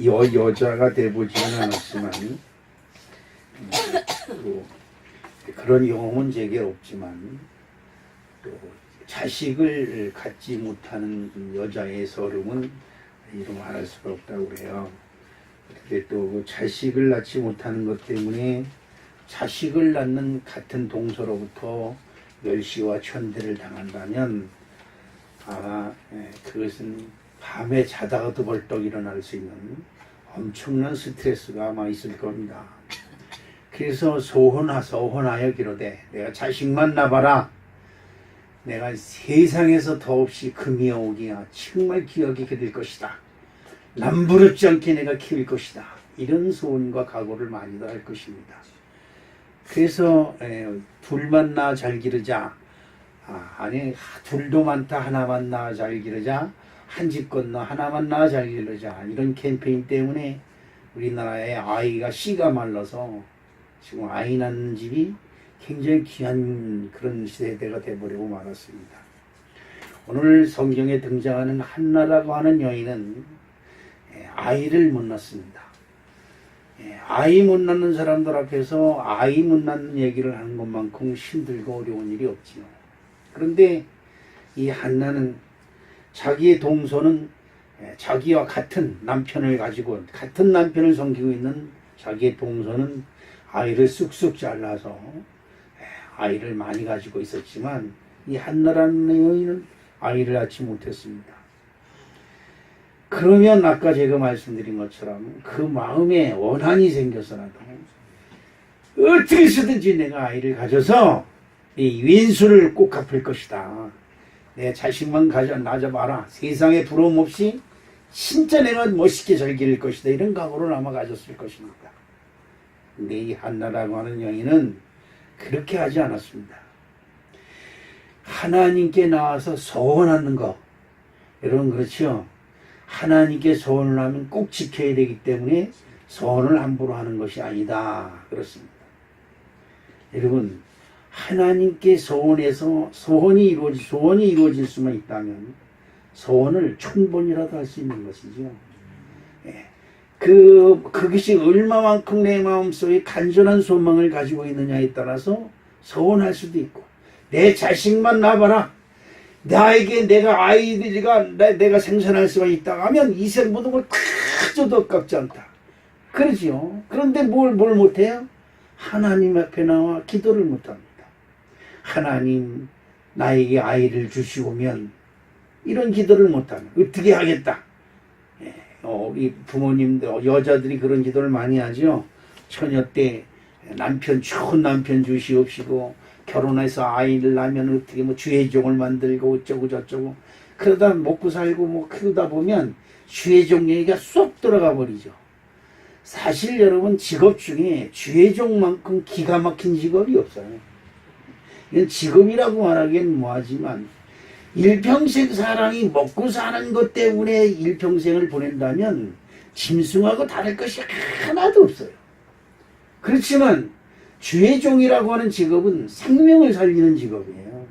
여자가 돼보지는 않았지만 또 그런 경험은 제게 없지만 또 자식을 갖지 못하는 여자의 서름은 이루 말할 수가 없다고 그래요. 근데 또 자식을 낳지 못하는 것 때문에 자식을 낳는 같은 동서로부터 멸시와 천대를 당한다면 아마 그것은 밤에 자다가도 벌떡 일어날 수 있는 엄청난 스트레스가 아마 있을 겁니다. 그래서 서원하여 기로되 내가 자식만 낳아라. 내가 세상에서 더없이 금이 오기야 정말 귀하게 될 것이다. 남부럽지 않게 내가 키울 것이다. 이런 소원과 각오를 많이들 할 것입니다. 그래서 둘만 낳아 잘 기르자. 아니 둘도 많다 하나만 낳아 잘 기르자. 한 집 건너 하나만 낳아 잘 기르자. 이런 캠페인 때문에 우리나라의 아이가 씨가 말라서 지금 아이 낳는 집이 굉장히 귀한 그런 시대가 되어버리고 말았습니다. 오늘 성경에 등장하는 한나라고 하는 여인은 아이를 못 낳습니다. 아이 못 낳는 사람들 앞에서 아이 못 낳는 얘기를 하는 것만큼 힘들고 어려운 일이 없지요. 그런데 이 한나는 자기의 동서는 자기와 같은 남편을 가지고 같은 남편을 섬기고 있는 자기의 동서는 아이를 쑥쑥 잘라서 아이를 많이 가지고 있었지만 이 한나라는 여인은 아이를 낳지 못했습니다. 그러면 아까 제가 말씀드린 것처럼 그 마음에 원한이 생겨서라도 어떻게 해서든지 내가 아이를 가져서 이 왼수를 꼭 갚을 것이다. 내 자식만 낳아봐라. 세상에 부러움 없이 진짜 내가 멋있게 잘 기를 것이다. 이런 각오를 아마 가졌을 것입니다. 근데 이 한나라고 하는 여인은 그렇게 하지 않았습니다. 하나님께 나와서 서원하는 거, 여러분 그렇죠? 하나님께 서원을 하면 꼭 지켜야 되기 때문에 서원을 함부로 하는 것이 아니다. 그렇습니다. 여러분 하나님께 서원해서 소원이 이루어질 수만 있다면 서원을 천번이라도 할 수 있는 것이죠. 그것이 얼마만큼 내 마음속에 간절한 소망을 가지고 있느냐에 따라서 서원할 수도 있고, 내 자식만 낳아봐라. 나에게 내가 내가 생산할 수가 있다 하면 이 생 모든 걸 가져도 아깝지 않다. 그러지요. 그런데 뭘 못해요? 하나님 앞에 나와 기도를 못합니다. 하나님 나에게 아이를 주시오면 이런 기도를 못하면 어떻게 하겠다. 우리 부모님들 여자들이 그런 기도를 많이 하죠. 처녀 때 좋은 남편 주시옵시고 결혼해서 아이를 낳으면 어떻게 주혜종을 만들고 어쩌고 저쩌고 그러다 먹고 살고 키우다 보면 주혜종 얘기가 쏙 들어가 버리죠. 사실 여러분 직업 중에 주혜종만큼 기가 막힌 직업이 없어요. 이건 직업이라고 말하기엔 뭐하지만 일평생 사람이 먹고 사는 것 때문에 일평생을 보낸다면 짐승하고 다를 것이 하나도 없어요. 그렇지만 주혜종이라고 하는 직업은 생명을 살리는 직업이에요.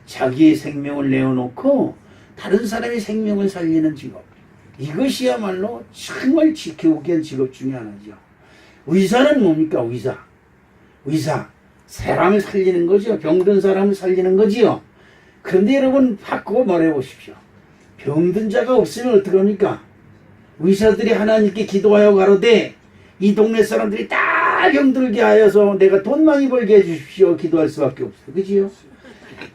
자기의 생명을 내어놓고 다른 사람의 생명을 살리는 직업. 이것이야말로 정말 지켜보기 위한 직업 중에 하나죠. 의사는 뭡니까? 의사. 사람을 살리는 거죠. 병든 사람을 살리는 거지요. 그런데 여러분 바꾸고 말해보십시오. 병든 자가 없으면 어떡합니까? 의사들이 하나님께 기도하여 가로되 이 동네 사람들이 다 병들게 하여서 내가 돈 많이 벌게 해주십시오. 기도할 수밖에 없어요. 그지요?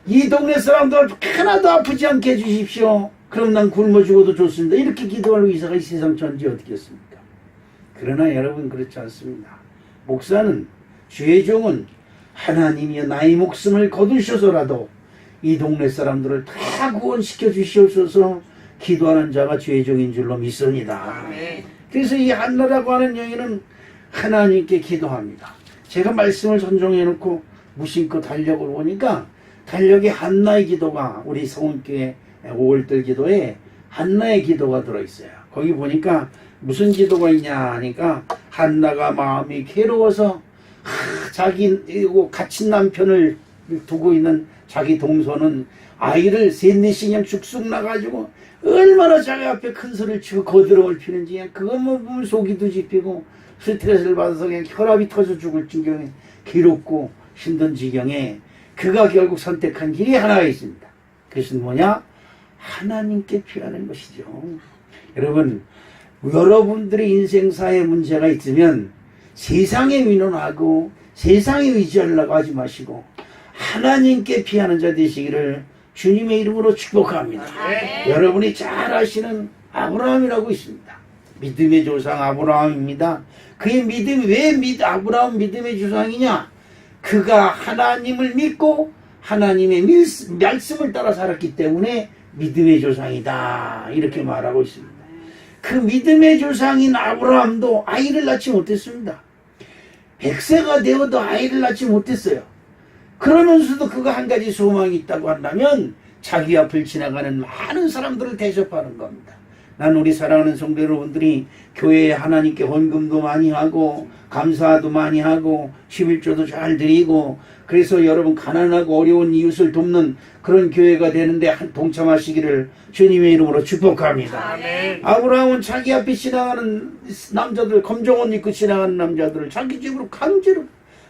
이 동네 사람들 하나도 아프지 않게 해주십시오. 그럼 난 굶어 죽어도 좋습니다. 이렇게 기도할 의사가 이 세상 전체 어떻겠습니까? 그러나 여러분 그렇지 않습니다. 목사는 주의 종은 하나님이여 나의 목숨을 거두셔서라도 이 동네 사람들을 다 구원시켜 주시옵소서 기도하는 자가 주의 종인 줄로 믿습니다. 그래서 이 한나라고 하는 여인은 하나님께 기도합니다. 제가 말씀을 선정해 놓고 무심코 달력을 보니까 달력에 한나의 기도가 우리 성원교회 5월달 기도에 한나의 기도가 들어있어요. 거기 보니까 무슨 기도가 있냐 하니까 한나가 마음이 괴로워서 자기 갇힌 남편을 두고 있는 자기 동서는 아이를 셋 넷씩 그냥 죽쑥 나가지고 얼마나 자기 앞에 큰 소리를 치고 거드름을 피는지 그냥 그것만 보면 속이 뒤집히고 스트레스를 받아서 그냥 혈압이 터져 죽을 지경에 괴롭고 힘든 지경에 그가 결국 선택한 길이 하나가 있습니다. 그것은 뭐냐? 하나님께 피하는 것이죠. 여러분, 여러분들의 인생사에 문제가 있으면 세상에 민원하고 세상에 의지하려고 하지 마시고 하나님께 피하는 자 되시기를 주님의 이름으로 축복합니다. 여러분이 잘 아시는 아브라함이라고 있습니다. 믿음의 조상 아브라함입니다. 그의 믿음이 왜 아브라함 믿음의 조상이냐? 그가 하나님을 믿고 하나님의 말씀을 따라 살았기 때문에 믿음의 조상이다 이렇게 말하고 있습니다. 그 믿음의 조상인 아브라함도 아이를 낳지 못했습니다. 100세가 되어도 아이를 낳지 못했어요. 그러면서도 그가 한 가지 소망이 있다고 한다면 자기 앞을 지나가는 많은 사람들을 대접하는 겁니다. 난 우리 사랑하는 성도 여러분들이 교회에 하나님께 헌금도 많이 하고 감사도 많이 하고 11조도 잘 드리고 그래서 여러분 가난하고 어려운 이웃을 돕는 그런 교회가 되는데 동참하시기를 주님의 이름으로 축복합니다. 아멘. 아브라함은 자기 앞에 지나가는 남자들 검정옷 입고 지나가는 남자들을 자기 집으로 강제로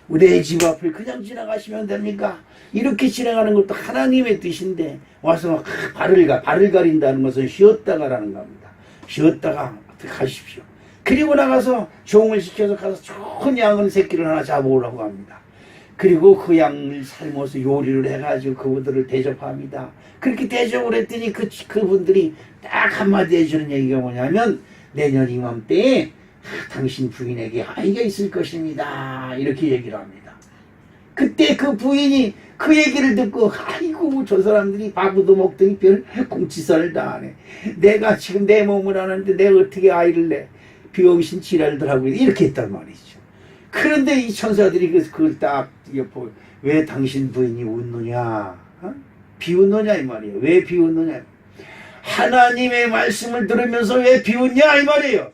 내 집 앞을 그냥 지나가시면 됩니까? 이렇게 지나가는 것도 하나님의 뜻인데 와서 발을 가린다는 것은 쉬었다가라는 겁니다. 쉬었다가 가십시오. 그리고 나가서 종을 시켜서 가서 좋은 양은 새끼를 하나 잡아오라고 합니다. 그리고 그 양을 삶아서 요리를 해가지고 그분들을 대접합니다. 그렇게 대접을 했더니 그분들이 딱 한마디 해주는 얘기가 뭐냐면 내년 이맘때에 당신 부인에게 아이가 있을 것입니다. 이렇게 얘기를 합니다. 그때 그 부인이 그 얘기를 듣고 아이고 저 사람들이 밥도 먹더니 별 공치살을 다 하네. 내가 지금 내 몸을 하는데 내가 어떻게 아이를 내. 비용신 지랄들 하고 이렇게 했단 말이죠. 그런데 이 천사들이 그걸 딱 엿보 왜 당신 부인이 웃느냐? 어? 비웃느냐 이 말이에요. 왜 비웃느냐? 하나님의 말씀을 들으면서 왜 비웃냐 이 말이에요.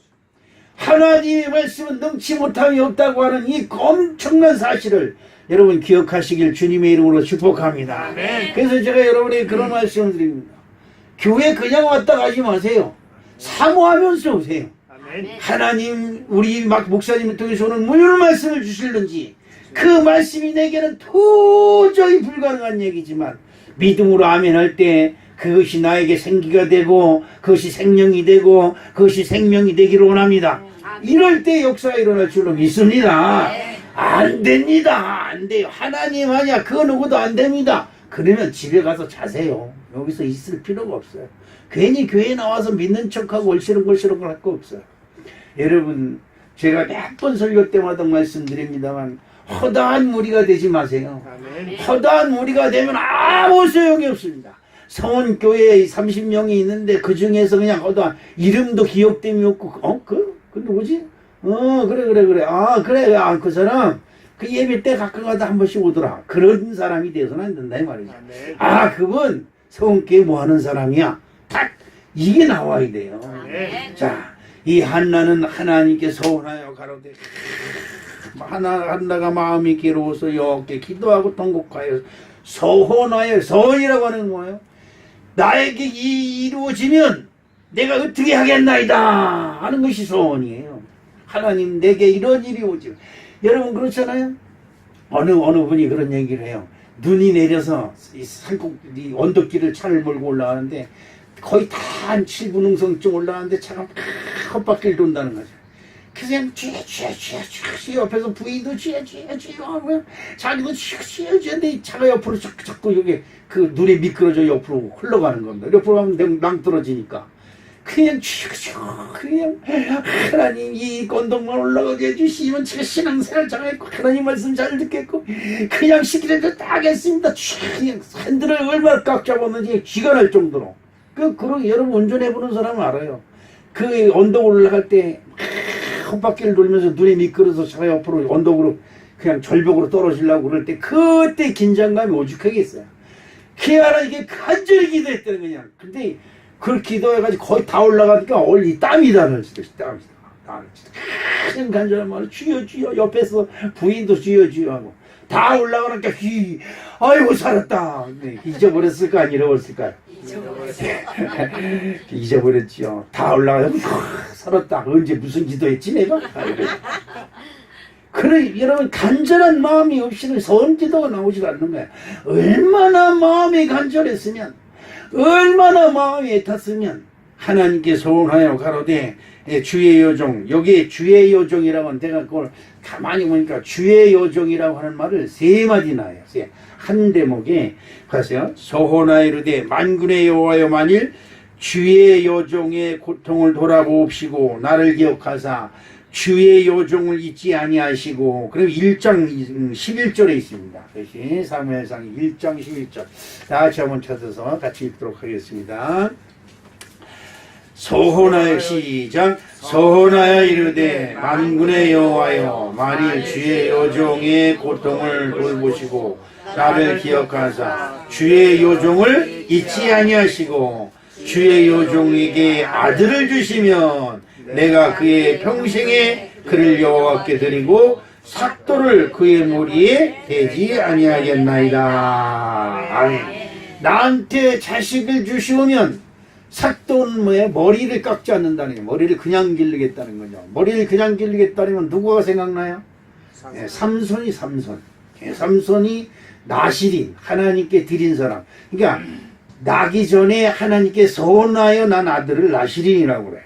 하나님의 말씀은 능치 못함이 없다고 하는 이 엄청난 사실을 여러분 기억하시길 주님의 이름으로 축복합니다. 아멘. 그래서 제가 여러분에게 그런 말씀을 드립니다. 교회 그냥 왔다 가지 마세요. 사모하면서 오세요. 아멘. 하나님 우리 목사님을 통해서 오는 무슨 말씀을 주실는지 그 말씀이 내게는 도저히 불가능한 얘기지만 믿음으로 아멘 할 때 그것이 나에게 생기가 되고 그것이 생명이 되고 그것이 생명이 되기를 원합니다. 이럴 때 역사가 일어날 줄로 믿습니다. 안 됩니다. 안 돼요. 하나님 아니야. 그거 누구도 안 됩니다. 그러면 집에 가서 자세요. 여기서 있을 필요가 없어요. 괜히 교회에 나와서 믿는 척하고 얼씨렁걸씨렁 할 거 없어요. 여러분 제가 몇 번 설교 때마다 말씀드립니다만 허다한 무리가 되지 마세요. 허다한 무리가 되면 아무 소용이 없습니다. 성원교회에 30명이 있는데 그 중에서 그냥 허다한 이름도 기억됨이 없고 그 누구지? 그래. 그래. 그 사람 그 예배 때 가끔 가다 한 번씩 오더라. 그런 사람이 되어서는 안 된다 이 말이죠. 그분 성원교회 뭐 하는 사람이야? 딱 이게 나와야 돼요. 자, 이 한나는 하나님께 서운하여 가로되 한나가 마음이 괴로워서 여호와께 기도하고 통곡하여 서원하여 서원이라고 하는 거예요. 나에게 이루어지면 내가 어떻게 하겠나이다 하는 것이 소원이에요. 하나님 내게 이런 일이 오지. 여러분 그렇잖아요. 어느 분이 그런 얘기를 해요. 눈이 내려서 이 언덕길을 차를 몰고 올라가는데 거의 다 한 7분 응성쯤 올라가는데 차가 헛바퀴를 돈다는 거죠. 그래서 그냥 쥐 옆에서 부인도 쥐 하고요. 자기도 쥐 차가 옆으로 자꾸 여기 그 눈에 미끄러져 옆으로 흘러가는 겁니다. 옆으로 가면 낭떨어지니까. 그냥 그냥 하나님 이 건덕만 올라가게 해주시면 제가 신앙생활 잘했고 하나님 말씀 잘 듣겠고 그냥 시키는 딱 했습니다. 그냥 핸들을 얼마나 꽉 잡았는지 쥐가 날 정도로. 그런 여러분 운전해보는 사람은 알아요. 그 언덕 올라갈 때 헛바퀴를 돌면서 눈에 미끄러서 차가 옆으로 언덕으로 그냥 절벽으로 떨어지려고 그럴 때 그때 긴장감이 오죽하게 있어요. 그야라 이게 간절히 기도했다는 거냐. 근데 그걸 기도해가지고 거의 다 올라가니까 얼리 땀이 나는 땀이 그냥 간절한 말로 주여 옆에서 부인도 주여 하고 다 올라가니까 아이고 살았다. 잊어버렸을까 안 잃어버렸을까요? 잊어버렸지요. 다 올라가서 살았다. 언제 무슨 기도했지 내가? 그래 여러분 간절한 마음이 없이는 선기도가 나오지 않는 거야. 얼마나 마음이 간절했으면 얼마나 마음이 애탔으면 하나님께 소원하여 가로되 주의 요종, 여기에 주의 요종이라고 하는 내가 그걸 가만히 보니까 주의 요종이라고 하는 말을 세 마디나 해요. 한 대목에 보세요. 소원하여 이르되 만군의 여호와여 만일 주의 요종의 고통을 돌아보옵시고 나를 기억하사 주의 요종을 잊지 아니하시고. 그리고 1장 11절에 있습니다. 그것이 사무엘상 1장 11절 다 같이 한번 찾아서 같이 읽도록 하겠습니다. 소원하여 시작. 소원하여 이르되 만군의 여호와여 만일 주의 요종의 고통을 돌보시고 나를 기억하사 주의 요종을 잊지 아니하시고 주의 요종에게 아들을 주시면 내가 그의 평생에 그를 여호와께 드리고 삭도를 그의 머리에 대지 아니하겠나이다. 아멘. 나한테 자식을 주시오면 삭도는 뭐예요? 머리를 깎지 않는다는 거예요. 머리를 그냥 기르겠다는 거죠. 머리를 그냥 기르겠다면 누구가 생각나요? 삼손이 삼손. 삼손이 나실인 하나님께 드린 사람. 그러니까 나기 전에 하나님께 서원하여 난 아들을 나실인이라고 그래요.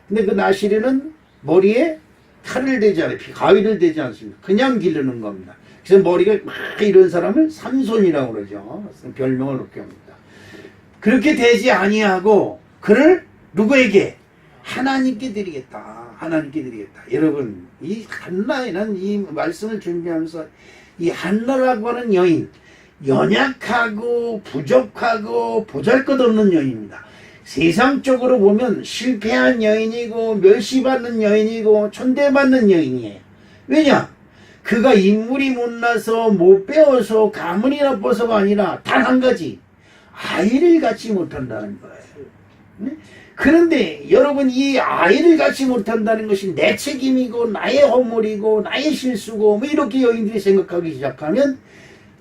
근데 그 나실인은 머리에 칼을 대지 않아요. 가위를 대지 않습니다. 그냥 기르는 겁니다. 그래서 머리가 막 이런 사람을 삼손이라고 그러죠. 별명을 그렇게 합니다. 그렇게 되지 아니하고 그를 누구에게? 하나님께 드리겠다. 하나님께 드리겠다. 여러분 이 한나에는 이 말씀을 준비하면서 이 한나라고 하는 여인 연약하고 부족하고 보잘것없는 여인입니다. 세상적으로 보면 실패한 여인이고 멸시받는 여인이고 천대받는 여인이에요. 왜냐? 그가 인물이 못나서 못 배워서 가문이 나빠서가 아니라 단 한 가지 아이를 갖지 못한다는 거예요. 그런데 여러분 이 아이를 갖지 못한다는 것이 내 책임이고 나의 허물이고 나의 실수고 뭐 이렇게 여인들이 생각하기 시작하면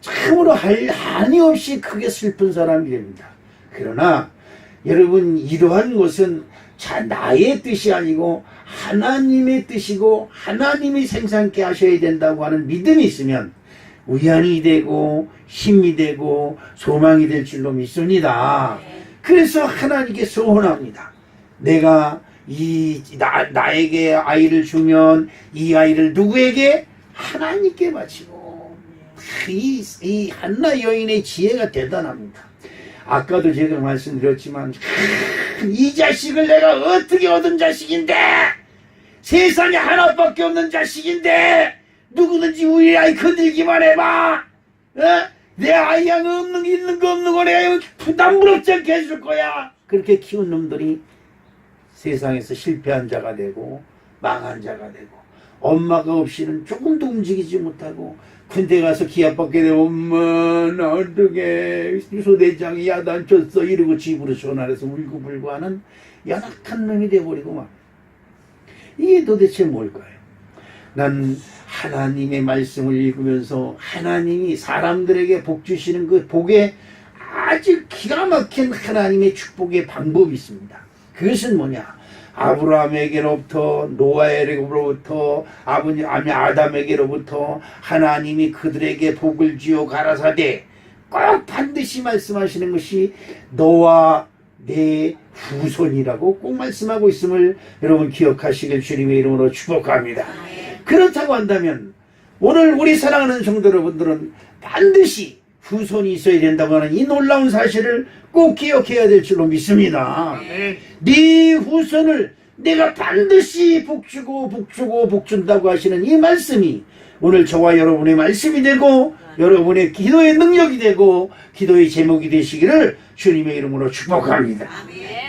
참으로 한이 없이 크게 슬픈 사람이 됩니다. 그러나 여러분 이러한 것은 나의 뜻이 아니고 하나님의 뜻이고 하나님이 생산케 하셔야 된다고 하는 믿음이 있으면 위안이 되고 힘이 되고 소망이 될 줄로 믿습니다. 그래서 하나님께 소원합니다. 내가 나에게 아이를 주면 이 아이를 누구에게? 하나님께 바치고. 이 한나 여인의 지혜가 대단합니다. 아까도 제가 말씀드렸지만 이 자식을 내가 어떻게 얻은 자식인데 세상에 하나밖에 없는 자식인데 누구든지 우리 아이 건들기만 해봐. 내 아이가 없는 게 있는 거 없는 거 내가 부담스럽지 않게 해줄 거야. 그렇게 키운 놈들이 세상에서 실패한 자가 되고 망한 자가 되고 엄마가 없이는 조금도 움직이지 못하고 군대 가서 기합받게 되면 엄마 나 어떡해 소대장이 야단쳤어 이러고 집으로 전화해서 울고불고 하는 연약한 놈이 돼버리고 막. 이게 도대체 뭘까요? 난 하나님의 말씀을 읽으면서 하나님이 사람들에게 복 주시는 그 복에 아주 기가 막힌 하나님의 축복의 방법이 있습니다. 그것은 뭐냐? 아브라함에게로부터 노아에게로부터 아버님 아담에게로부터 하나님이 그들에게 복을 주어 가라사대 꼭 반드시 말씀하시는 것이 너와 내 후손이라고 꼭 말씀하고 있음을 여러분 기억하시길 주님의 이름으로 축복합니다. 그렇다고 한다면 오늘 우리 사랑하는 성도 여러분들은 반드시 후손이 있어야 된다고 하는 이 놀라운 사실을 꼭 기억해야 될 줄로 믿습니다. 네 후손을 내가 반드시 복주고 복주고 복준다고 하시는 이 말씀이 오늘 저와 여러분의 말씀이 되고 여러분의 기도의 능력이 되고 기도의 제목이 되시기를 주님의 이름으로 축복합니다.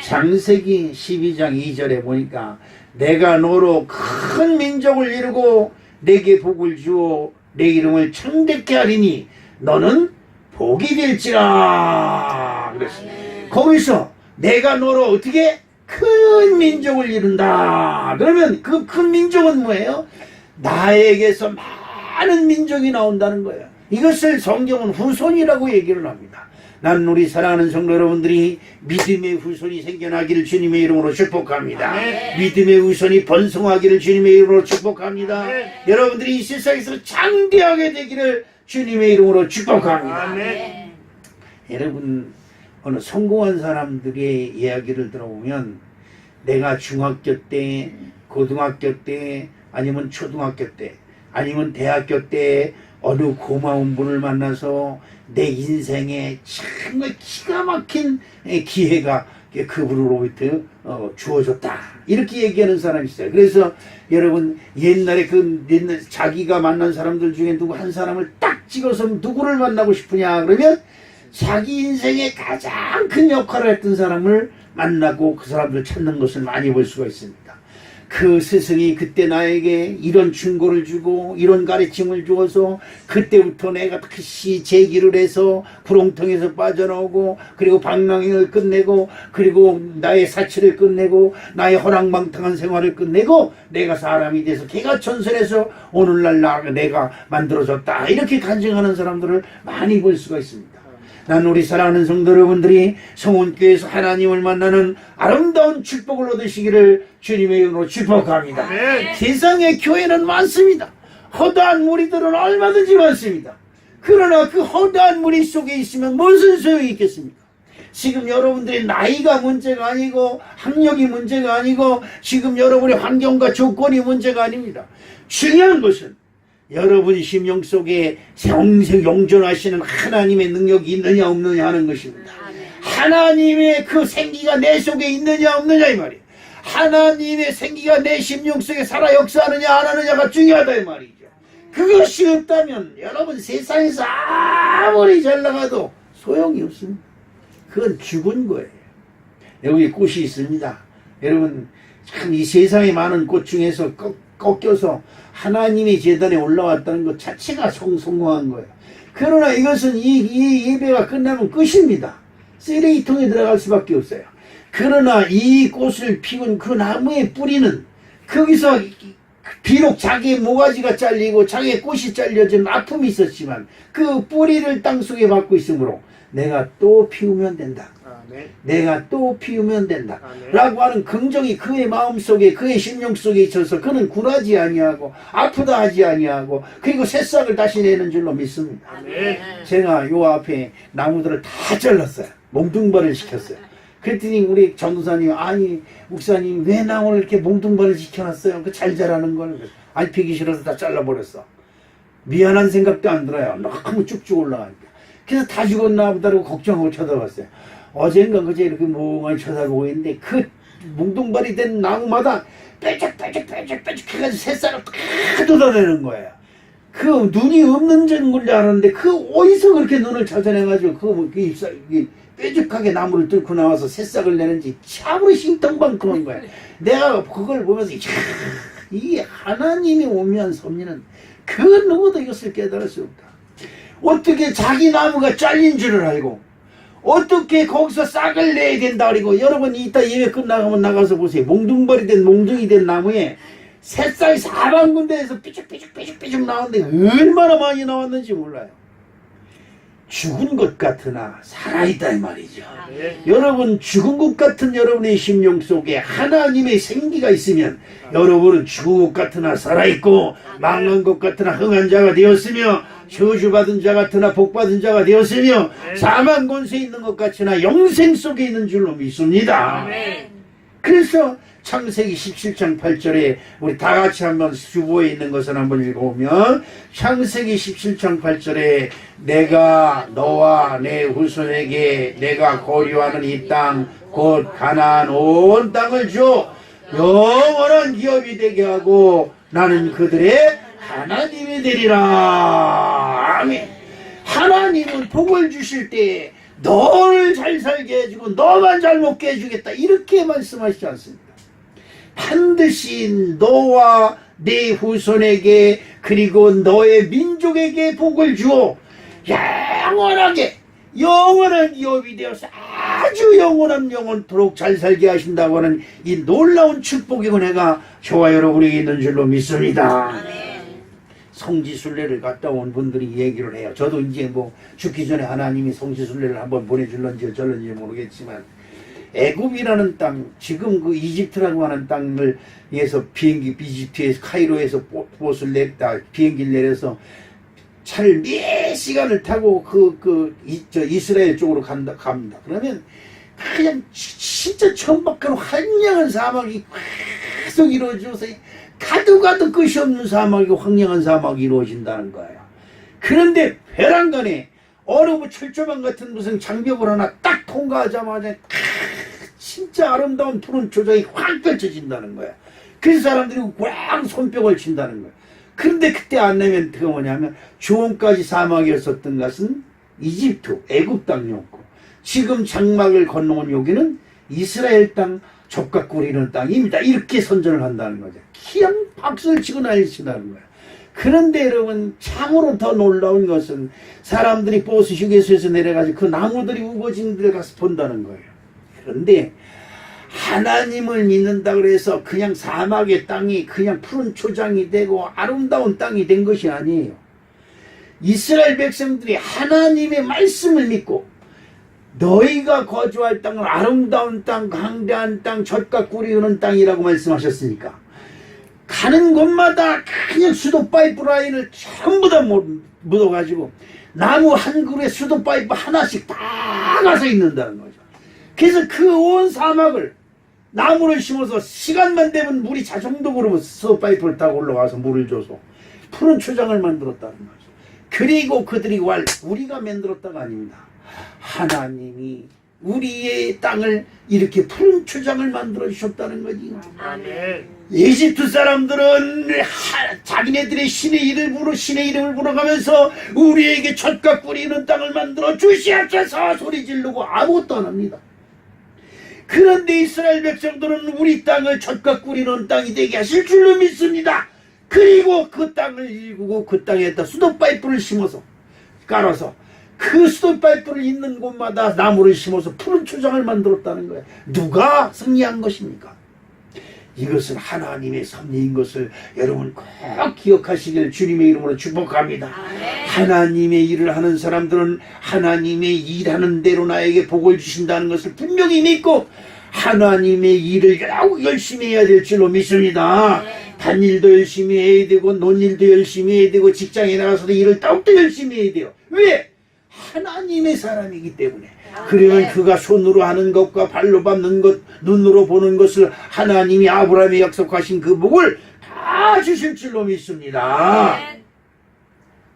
창세기 12장 2절에 보니까 내가 너로 큰 민족을 이루고 내게 복을 주어 내 이름을 창대케 하리니 너는 복이 될지라 그랬습니다. 거기서 내가 너로 어떻게 큰 민족을 이룬다. 그러면 그 큰 민족은 뭐예요? 나에게서 많은 민족이 나온다는 거예요. 이것을 성경은 후손이라고 얘기를 합니다. 난 우리 사랑하는 성도 여러분들이 믿음의 후손이 생겨나기를 주님의 이름으로 축복합니다. 믿음의 후손이 번성하기를 주님의 이름으로 축복합니다. 여러분들이 이 세상에서 장대하게 되기를 주님의 이름으로 축복합니다. 여러분, 어느 성공한 사람들의 이야기를 들어보면 내가 중학교 때, 고등학교 때, 아니면 초등학교 때, 아니면 대학교 때 어느 고마운 분을 만나서 내 인생에 정말 기가 막힌 기회가 그분으로부터 주어졌다, 이렇게 얘기하는 사람이 있어요. 그래서 여러분, 옛날에 자기가 만난 사람들 중에 누구 한 사람을 딱 찍어서 누구를 만나고 싶으냐 그러면 자기 인생에 가장 큰 역할을 했던 사람을 만나고 그 사람들을 찾는 것을 많이 볼 수가 있습니다. 그 스승이 그때 나에게 이런 충고를 주고 이런 가르침을 주어서 그때부터 내가 다시 재기를 해서 구렁텅이에서 빠져나오고, 그리고 방랑행을 끝내고, 그리고 나의 사치를 끝내고, 나의 허랑방탕한 생활을 끝내고 내가 사람이 돼서 개가천선해서 오늘날 내가 만들어졌다, 이렇게 간증하는 사람들을 많이 볼 수가 있습니다. 난 우리 사랑하는 성도 여러분들이 성원교회에서 하나님을 만나는 아름다운 축복을 얻으시기를 주님의 이름으로 축복합니다. 세상에 교회는 많습니다. 허다한 무리들은 얼마든지 많습니다. 그러나 그 허다한 무리 속에 있으면 무슨 소용이 있겠습니까? 지금 여러분들의 나이가 문제가 아니고 학력이 문제가 아니고 지금 여러분의 환경과 조건이 문제가 아닙니다. 중요한 것은 여러분 심령 속에 영생 영존하시는 하나님의 능력이 있느냐 없느냐 하는 것입니다. 하나님의 그 생기가 내 속에 있느냐 없느냐 이 말이에요. 하나님의 생기가 내 심령 속에 살아 역사하느냐 안 하느냐가 중요하다 이 말이죠. 그것이 없다면 여러분 세상에서 아무리 잘 나가도 소용이 없습니다. 그건 죽은 거예요. 여기 꽃이 있습니다. 여러분 참 이 세상에 많은 꽃 중에서 꺾여서 하나님의 제단에 올라왔다는 것 자체가 성공한 거예요. 그러나 이것은 이 예배가 끝나면 끝입니다. 쓰레기통에 들어갈 수밖에 없어요. 그러나 이 꽃을 피운 그 나무의 뿌리는 거기서 비록 자기의 모가지가 잘리고 자기의 꽃이 잘려진 아픔이 있었지만 그 뿌리를 땅속에 받고 있으므로 내가 또 피우면 된다. 내가 또 피우면 된다. 라고 하는 긍정이 그의 마음속에 그의 심령 속에 있어서 그는 굴하지 아니하고 아프다 하지 아니하고 그리고 새싹을 다시 내는 줄로 믿습니다. 제가 요 앞에 나무들을 다 잘랐어요. 몽둥발을 시켰어요. 그랬더니 우리 전도사님, 아니 목사님 왜 나무를 이렇게 몽둥발을 시켜놨어요? 그 잘 자라는 걸. 아니 피기 싫어서 다 잘라버렸어. 미안한 생각도 안 들어요. 너무 쭉쭉 올라가니까. 그래서 다 죽었나 보다고 걱정하고 쳐다봤어요. 어젠가 그제 이렇게 멍하니 쳐다보고 있는데 그 몽둥발이 된 나무마다 빼죽빼죽 해가지고 새싹을 다 쏟아내는 거예요. 그 눈이 없는 줄 알았는데 그 어디서 그렇게 눈을 찾아내가지고 그 잎사귀 뾰족하게 나무를 뚫고 나와서 새싹을 내는지 참으로 신통방통한 거야. 내가 그걸 보면서 이 하나님이 오묘한 섭리는 그 누구도 이것을 깨달을 수 없다. 어떻게 자기 나무가 잘린 줄을 알고 어떻게 거기서 싹을 내야 된다 그리고 여러분 이따 예배 끝나가면 나가서 보세요. 몽둥발이 된 몽둥이 된 나무에 새싹이 사방군데에서 삐죽삐죽 나오는데 얼마나 많이 나왔는지 몰라요. 죽은 것 같으나 살아있다 이 말이죠. 여러분 죽은 것 같은 여러분의 심령 속에 하나님의 생기가 있으면 여러분은 죽은 것 같으나 살아있고 망한 것 같으나 흥한 자가 되었으며 저주받은 자 같으나 복받은 자가 되었으며 사망 권세 있는 것 같으나 영생 속에 있는 줄로 믿습니다. 그래서 창세기 17장 8절에 우리 다 같이 한번 주보에 있는 것을 한번 읽어보면 창세기 17장 8절에 내가 너와 내 후손에게 내가 거류하는 이 땅 곧 가나안 온 땅을 줘 영원한 기업이 되게 하고 나는 그들의 하나님이 되리라. 아멘. 하나님은 복을 주실 때 너를 잘 살게 해주고 너만 잘 먹게 해주겠다 이렇게 말씀하시지 않습니다. 반드시 너와 네 후손에게 그리고 너의 민족에게 복을 주어 영원하게 영원한 기업이 되어서 아주 영원토록 잘 살게 하신다고 하는 이 놀라운 축복의 은혜가 저와 여러분에게 있는 줄로 믿습니다. 성지순례를 갔다 온 분들이 얘기를 해요. 저도 이제 뭐 죽기 전에 하나님이 성지순례를 한번 보내줄런지 어쩔런지 모르겠지만, 애굽이라는 땅, 지금 그 이집트라고 하는 땅을 위해서 비행기, 이집트에서 카이로에서 보스를 냈다, 비행기를 내려서 차를 몇 시간을 타고 이스라엘 쪽으로 갑니다. 그러면 그냥 진짜 천박한 황량한 사막이 계속 이루어져서 가도 끝이 없는 사막이고 황량한 사막이 이루어진다는 거예요. 그런데 베란간에 어느 뭐 철조망 같은 무슨 장벽을 하나 딱 통과하자마자 진짜 아름다운 푸른 초장이 확 펼쳐진다는 거야. 그래서 사람들이 꽉 손뼉을 친다는 거야. 그런데 그때 안내멘트가 뭐냐면, 조원까지 사막이었었던 것은 이집트, 애굽 땅이었고, 지금 장막을 건너온 여기는 이스라엘 땅, 젖과 꿀이 흐르는 땅입니다. 이렇게 선전을 한다는 거죠. 그냥 박수를 치고 난리친다는 거야. 그런데 여러분, 참으로 더 놀라운 것은 사람들이 버스 휴게소에서 내려가지고 그 나무들이 우거진 데를 가서 본다는 거예요. 그런데 하나님을 믿는다 그래서 그냥 사막의 땅이 그냥 푸른 초장이 되고 아름다운 땅이 된 것이 아니에요. 이스라엘 백성들이 하나님의 말씀을 믿고 너희가 거주할 땅은 아름다운 땅, 광대한 땅, 젖과 꿀이 흐르는 땅이라고 말씀하셨으니까 가는 곳마다 그냥 수도 파이프 라인을 전부 다 묻어가지고 나무 한 그루에 수도 파이프 하나씩 다 가서 있는다는 거죠. 그래서 그 온 사막을 나무를 심어서 시간만 되면 물이 자동적으로 수도 파이프를 타고 올라와서 물을 줘서 푸른 초장을 만들었다는 거죠. 그리고 그들이 우리가 만들었다가 아닙니다. 하나님이 우리의 땅을 이렇게 푸른 초장을 만들어 주셨다는 거지. 아멘. 이집트 사람들은 자기네들의 신의 이름을 불어가면서 우리에게 젖과 꿀이 있는 땅을 만들어 주시옵소서 소리 지르고 아무것도 안 합니다. 그런데 이스라엘 백성들은 우리 땅을 젖과 꿀이 있는 땅이 되게 하실 줄로 믿습니다. 그리고 그 땅을 일구고 그 땅에다 수도 파이프를 심어서 깔아서 그 수도 파이프를 있는 곳마다 나무를 심어서 푸른 초장을 만들었다는 거예요. 누가 승리한 것입니까? 이것은 하나님의 섭리인 것을 여러분 꼭 기억하시길 주님의 이름으로 축복합니다. 하나님의 일을 하는 사람들은 하나님의 일하는 대로 나에게 복을 주신다는 것을 분명히 믿고 하나님의 일을 열심히 해야 될 줄로 믿습니다. 밭일도 열심히 해야 되고 논일도 열심히 해야 되고 직장에 나가서도 일을 더욱더 열심히 해야 돼요. 왜? 하나님의 사람이기 때문에. 그러면 그가 손으로 하는 것과 발로 밟는 것, 눈으로 보는 것을 하나님이 아브라함에 약속하신 그 복을 다 주실 줄로 믿습니다.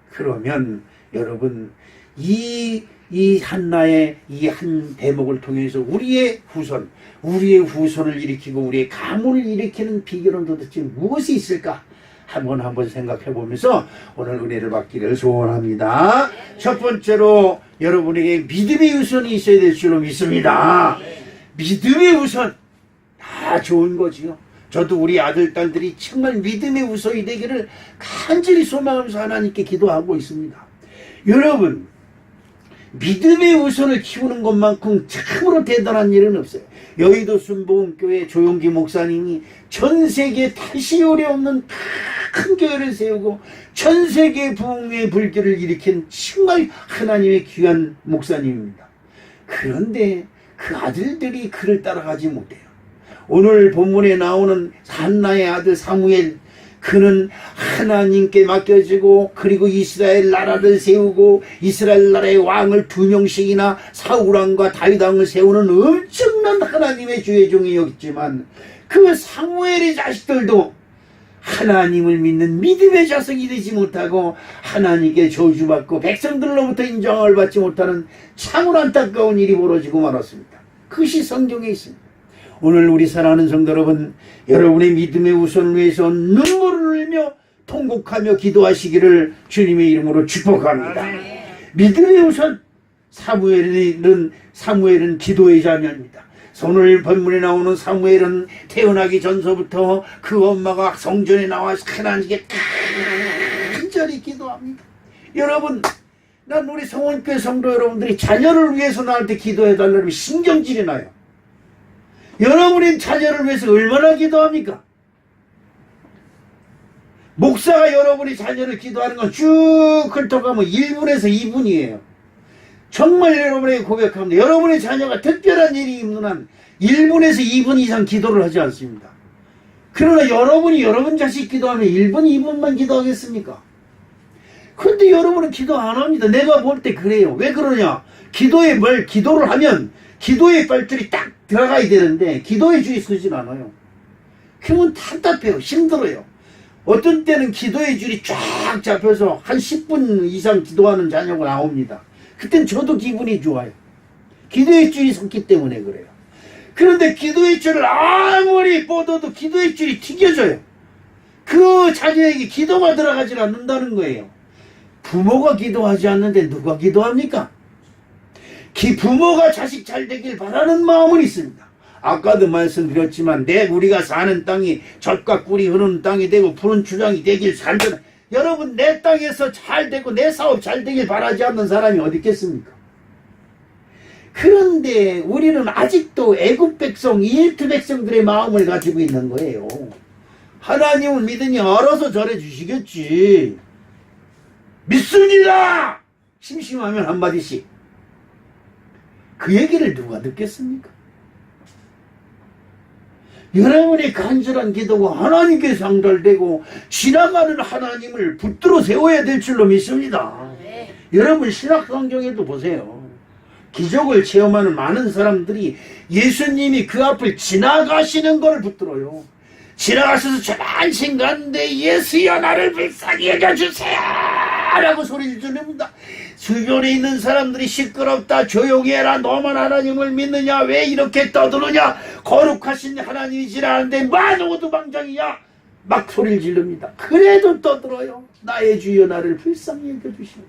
그러면 여러분 이 한나의 이 한 대목을 통해서 우리의 후손을 일으키고 우리의 가문을 일으키는 비결은 도대체 무엇이 있을까? 한번 생각해 보면서 오늘 은혜를 받기를 소원합니다. 첫 번째로 여러분에게 믿음의 우선이 있어야 될 줄로 믿습니다. 믿음의 우선 다 좋은 거지요. 저도 우리 아들 딸들이 정말 믿음의 우선이 되기를 간절히 소망하면서 하나님께 기도하고 있습니다. 여러분, 믿음의 우선을 키우는 것만큼 참으로 대단한 일은 없어요. 여의도 순복음교회 조용기 목사님이 전 세계에 다시 어려없는 큰 교회를 세우고 전 세계 부흥의 불길을 일으킨 정말 하나님의 귀한 목사님입니다. 그런데 그 아들들이 그를 따라가지 못해요. 오늘 본문에 나오는 한나의 아들 사무엘, 그는 하나님께 맡겨지고 그리고 이스라엘 나라를 세우고 이스라엘 나라의 왕을 2명씩이나 사울왕과 다윗왕을 세우는 엄청난 하나님의 주의 종이었지만 그 사무엘의 자식들도 하나님을 믿는 믿음의 자식이 되지 못하고 하나님께 저주받고 백성들로부터 인정을 받지 못하는 참으로 안타까운 일이 벌어지고 말았습니다. 그것이 성경에 있습니다. 오늘 우리 사랑하는 성도 여러분, 여러분의 믿음의 우선을 위해서 눈물을 흘리며 통곡하며 기도하시기를 주님의 이름으로 축복합니다. 믿음의 우선, 사무엘은 기도의 자녀입니다. 오늘 본문에 나오는 사무엘은 태어나기 전서부터 그 엄마가 성전에 나와서 하나님께 간절히 기도합니다. 여러분, 난 우리 성원교회 성도 여러분들이 자녀를 위해서 나한테 기도해달라면 신경질이 나요. 여러분의 자녀를 위해서 얼마나 기도합니까? 목사가 여러분의 자녀를 기도하는 건 쭉 훑어가면 1분에서 2분이에요. 정말 여러분에게 고백합니다. 여러분의 자녀가 특별한 일이 있는 한 1분에서 2분 이상 기도를 하지 않습니다. 그러나 여러분이 여러분 자식 기도하면 1분, 2분만 기도하겠습니까? 근데 여러분은 기도 안 합니다. 내가 볼 때 그래요. 왜 그러냐? 기도를 하면 기도의 발줄이 딱 들어가야 되는데 기도의 줄이 서질 않아요. 그러면 답답해요. 힘들어요. 어떤 때는 기도의 줄이 쫙 잡혀서 한 10분 이상 기도하는 자녀가 나옵니다. 그땐 저도 기분이 좋아요. 기도의 줄이 섰기 때문에 그래요. 그런데 기도의 줄을 아무리 뻗어도 기도의 줄이 튀겨져요. 그 자녀에게 기도가 들어가질 않는다는 거예요. 부모가 기도하지 않는데 누가 기도합니까? 부모가 자식 잘 되길 바라는 마음은 있습니다. 아까도 말씀드렸지만 우리가 사는 땅이 젖과 꿀이 흐르는 땅이 되고 푸른 추장이 되길 살면 여러분 내 땅에서 잘 되고 내 사업 잘 되길 바라지 않는 사람이 어디 있겠습니까? 그런데 우리는 아직도 애굽 백성, 이집트 백성들의 마음을 가지고 있는 거예요. 하나님을 믿으니 알아서 잘해 주시겠지. 믿습니다! 심심하면 한마디씩. 그 얘기를 누가 듣겠습니까? 여러분의 간절한 기도가 하나님께 상달되고 지나가는 하나님을 붙들어 세워야 될 줄로 믿습니다. 여러분 신학성경에도 보세요. 기적을 체험하는 많은 사람들이 예수님이 그 앞을 지나가시는 걸 붙들어요. 지나가셔서 저만신 가는데 예수여 나를 불쌍히 여겨주세요 라고 소리를 지릅니다. 주변에 있는 사람들이 시끄럽다, 조용히 해라, 너만 하나님을 믿느냐, 왜 이렇게 떠드느냐, 거룩하신 하나님이 지나가는데 만오도 방장이야, 막 소리를 지릅니다. 그래도 떠들어요. 나의 주여 나를 불쌍히 여겨주시옵소서.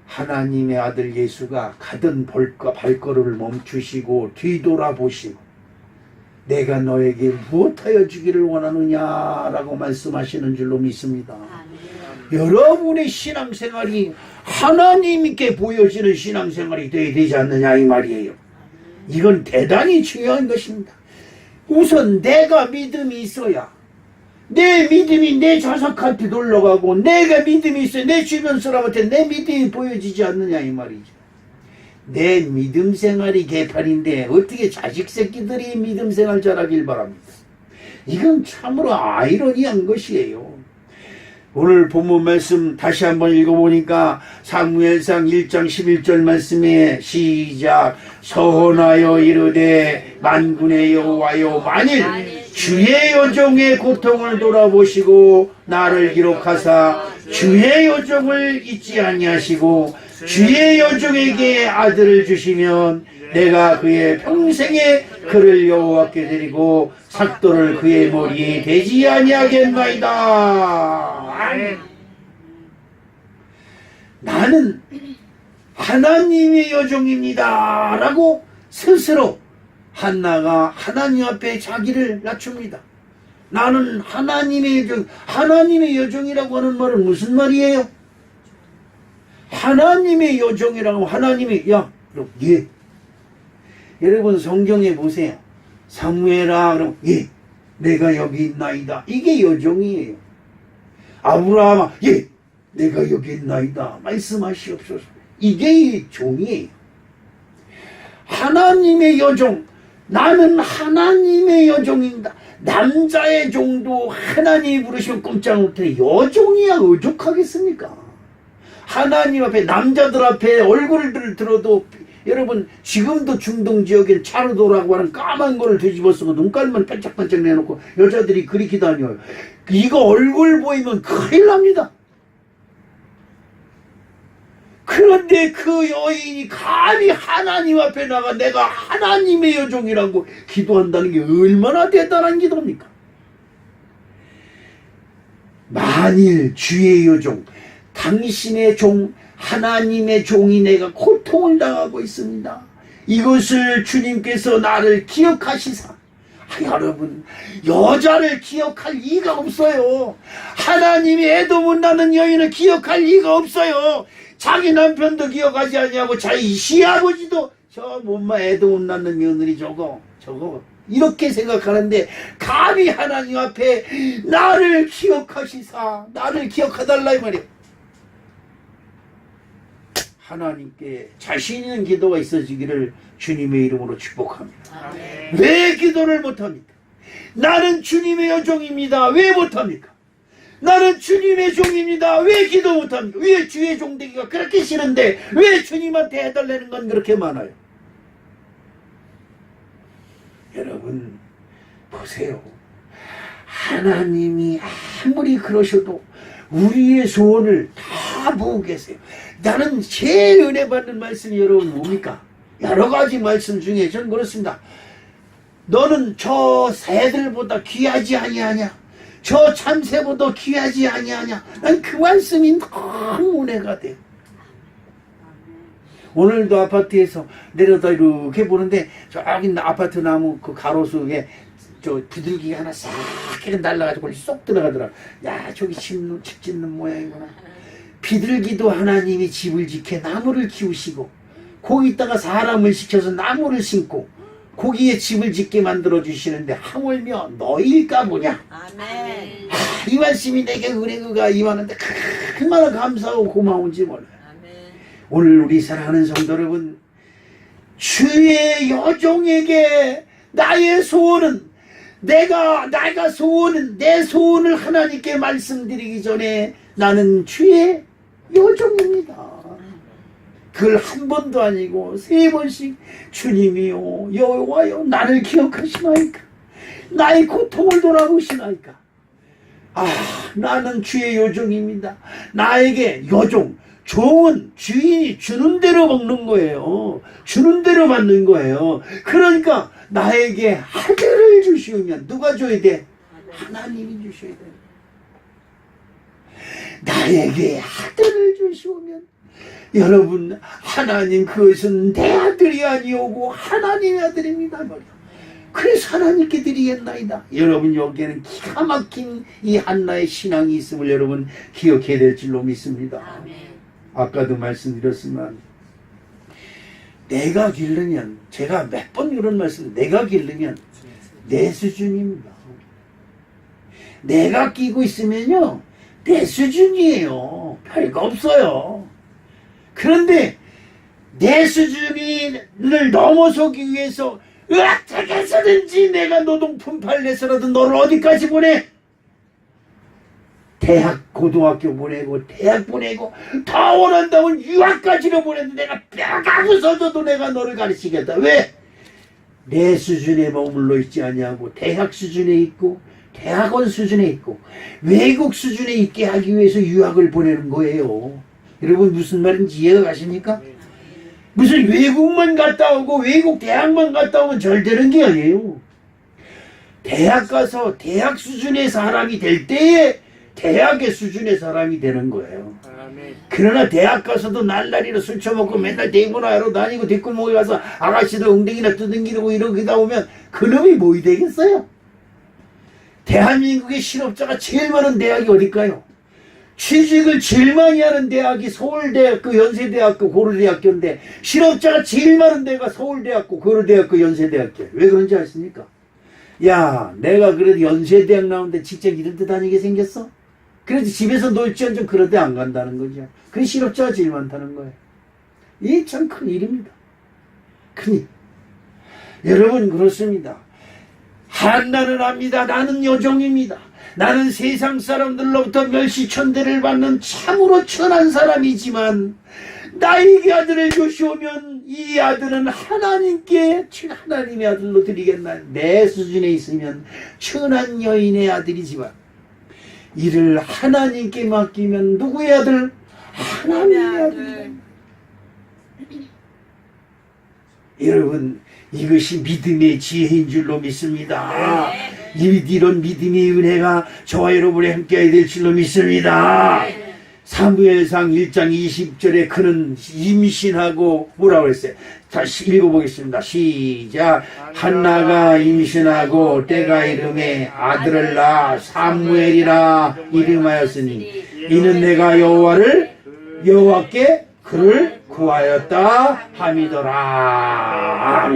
하나님의 아들 예수가 가던 발걸음을 멈추시고 뒤돌아보시고 내가 너에게 무엇하여 주기를 원하느냐라고 말씀하시는 줄로 믿습니다. 여러분의 신앙생활이 하나님께 보여지는 신앙생활이 되어야 되지 않느냐 이 말이에요. 이건 대단히 중요한 것입니다. 우선 내가 믿음이 있어야 내 믿음이 내 자식한테 놀러가고 내가 믿음이 있어야 내 주변 사람한테 내 믿음이 보여지지 않느냐 이 말이죠. 내 믿음 생활이 개판인데 어떻게 자식 새끼들이 믿음 생활 잘하길 바랍니다. 이건 참으로 아이러니한 것이에요. 오늘 본문 말씀 다시 한번 읽어보니까 사무엘상 1장 11절 말씀에 시작. 서원하여 이르되 만군의 여호와여 만일 주의 여종의 고통을 돌아보시고 나를 기록하사 주의 여종을 잊지 아니하시고 주의 여종에게 아들을 주시면 내가 그의 평생에 그를 여호와께 드리고 삭도를 그의 머리에 대지 아니하겠나이다. 나는 하나님의 여종입니다 라고 스스로 한나가 하나님 앞에 자기를 낮춥니다. 나는 하나님의 여종. 하나님의 여종이라고 하는 말은 무슨 말이에요? 하나님의 여종이라고 하나님이 그럼 예. 여러분 성경에 보세요. 사무엘아 그럼 예. 내가 여기 있나이다. 이게 여종이에요. 아브라함아 예. 내가 여기 있나이다. 말씀하시옵소서. 이게 종이에요. 하나님의 여종. 나는 하나님의 여종입니다. 남자의 종도 하나님이 부르시면 꼼짝 못해. 여종이야 어죽하겠습니까? 하나님 앞에 남자들 앞에 얼굴을 들어도 여러분 지금도 중동 지역에 차르도라고 하는 까만 거를 뒤집어 쓰고 눈깔만 반짝반짝 내놓고 여자들이 그렇게 다녀요. 이거 얼굴 보이면 큰일 납니다. 그런데 그 여인이 감히 하나님 앞에 나가 내가 하나님의 여종이라고 기도한다는 게 얼마나 대단한 기도입니까? 만일 주의 여종, 당신의 종, 하나님의 종이 내가 고통을 당하고 있습니다. 이것을 주님께서 나를 기억하시사. 여러분 여자를 기억할 리가 없어요. 하나님이 애도 못 나는 여인을 기억할 리가 없어요. 자기 남편도 기억하지 아니하고 자기 시아버지도 저 몸마 애도 못 낳는 며느리 저거 이렇게 생각하는데 감히 하나님 앞에 나를 기억하시사 나를 기억해달라 이 말이에요. 하나님께 자신 있는 기도가 있어지기를 주님의 이름으로 축복합니다. 왜 기도를 못합니까? 나는 주님의 여종입니다. 왜 못합니까? 나는 주님의 종입니다. 왜 기도 못합니까? 왜 주의 종되기가 그렇게 싫은데 왜 주님한테 해달라는 건 그렇게 많아요? 여러분 보세요. 하나님이 아무리 그러셔도 우리의 소원을 다 보고 계세요. 나는 제일 은혜 받는 말씀이 여러분 뭡니까? 여러 가지 말씀 중에 저는 그렇습니다. 너는 저 새들보다 귀하지 아니하냐? 저 참새보다 귀하지 아니하냐? 난 그 말씀이 너무 은혜가 돼요. 오늘도 아파트에서 내려다 이렇게 보는데 저기 아파트 나무 그 가로수에 저 비둘기가 하나 싹 날라가지고 쏙 들어가더라. 야 저기 집 짓는 모양이구나. 비둘기도 하나님이 집을 지켜 나무를 키우시고 거기다가 사람을 시켜서 나무를 심고 거기에 집을 짓게 만들어 주시는데 하물며 너희일까 보냐. 아멘. 이 말씀이 내게 은혜가 임하는데 얼마나 감사하고 고마운지 몰라요. 아멘. 오늘 우리 사랑하는 성도 여러분, 주의 여종에게 나의 소원은 내가 소원은 내 소원을 하나님께 말씀드리기 전에 나는 주의 여종입니다. 그걸 한 번도 아니고 3번씩 주님이요 여호와여 나를 기억하시나이까? 나의 고통을 돌아보시나이까? 나는 주의 여종입니다. 나에게 여종, 종은 주인이 주는 대로 먹는 거예요. 주는 대로 받는 거예요. 그러니까 나에게 아들을 주시면 누가 줘야 돼? 하나님이 주셔야 돼. 나에게 아들을 주시오면 여러분 하나님 그것은 내 아들이 아니오고 하나님의 아들입니다. 그래서 하나님께 드리겠나이다. 여러분 여기에는 기가 막힌 이 한나의 신앙이 있음을 여러분 기억해야 될 줄로 믿습니다. 아멘. 아까도 말씀드렸지만 내가 기르면 제가 몇 번 이런 말씀 내가 기르면 내 수준입니다. 내가 끼고 있으면요 내 수준이에요. 별거 없어요. 그런데 내 수준을 넘어서기 위해서 어떻게 해서든지 내가 노동품 팔려서라도 너를 어디까지 보내? 대학 고등학교 보내고 대학 보내고 더 원한다면 유학까지로 보내도 내가 뼈가 부서져도 내가 너를 가르치겠다. 왜? 내 수준에 머물러 있지 아니하고 대학 수준에 있고 대학원 수준에 있고 외국 수준에 있게 하기 위해서 유학을 보내는 거예요. 여러분 무슨 말인지 이해가 가십니까? 무슨 외국만 갔다 오고 외국 대학만 갔다 오면 절 되는 게 아니에요. 대학 가서 대학 수준의 사람이 될 때에 대학의 수준의 사람이 되는 거예요. 그러나 대학 가서도 날라리로 술 처먹고 맨날 대문화하러 다니고 뒷골목에 가서 아가씨들 엉덩이나 두둥기고 이러다 오면 그놈이 뭐이 되겠어요? 대한민국의 실업자가 제일 많은 대학이 어딜까요? 취직을 제일 많이 하는 대학이 서울대학교, 연세대학교, 고려대학교인데 실업자가 제일 많은 데가 서울대학교, 고려대학교, 연세대학교. 왜 그런지 아십니까? 야, 내가 그래도 연세대학 나오는데 직접 이런 데 다니게 생겼어? 그래도 집에서 놀지언정 그런 데 안 간다는 거죠. 그게 실업자가 제일 많다는 거예요. 이게 참 큰 일입니다. 큰일. 여러분 그렇습니다. 한나는 압니다. 나는 여종입니다. 나는 세상 사람들로부터 멸시천대를 받는 참으로 천한 사람이지만 나에게 아들을 주시오면 이 아들은 하나님께 하나님의 아들로 드리겠나. 내 수준에 있으면 천한 여인의 아들이지만 이를 하나님께 맡기면 누구의 아들? 하나님의 아들. 여러분 이것이 믿음의 지혜인 줄로 믿습니다. 이런 믿음의 은혜가 저와 여러분의 함께해야 될 줄로 믿습니다. 사무엘상 1장 20절에 그는 임신하고 뭐라고 했어요? 다시 읽어보겠습니다. 시작. 한나가 임신하고 때가 이름에 아들을 낳아 사무엘이라 이름하였으니 이는 내가 여호와께 그를 구하였다 함이더라.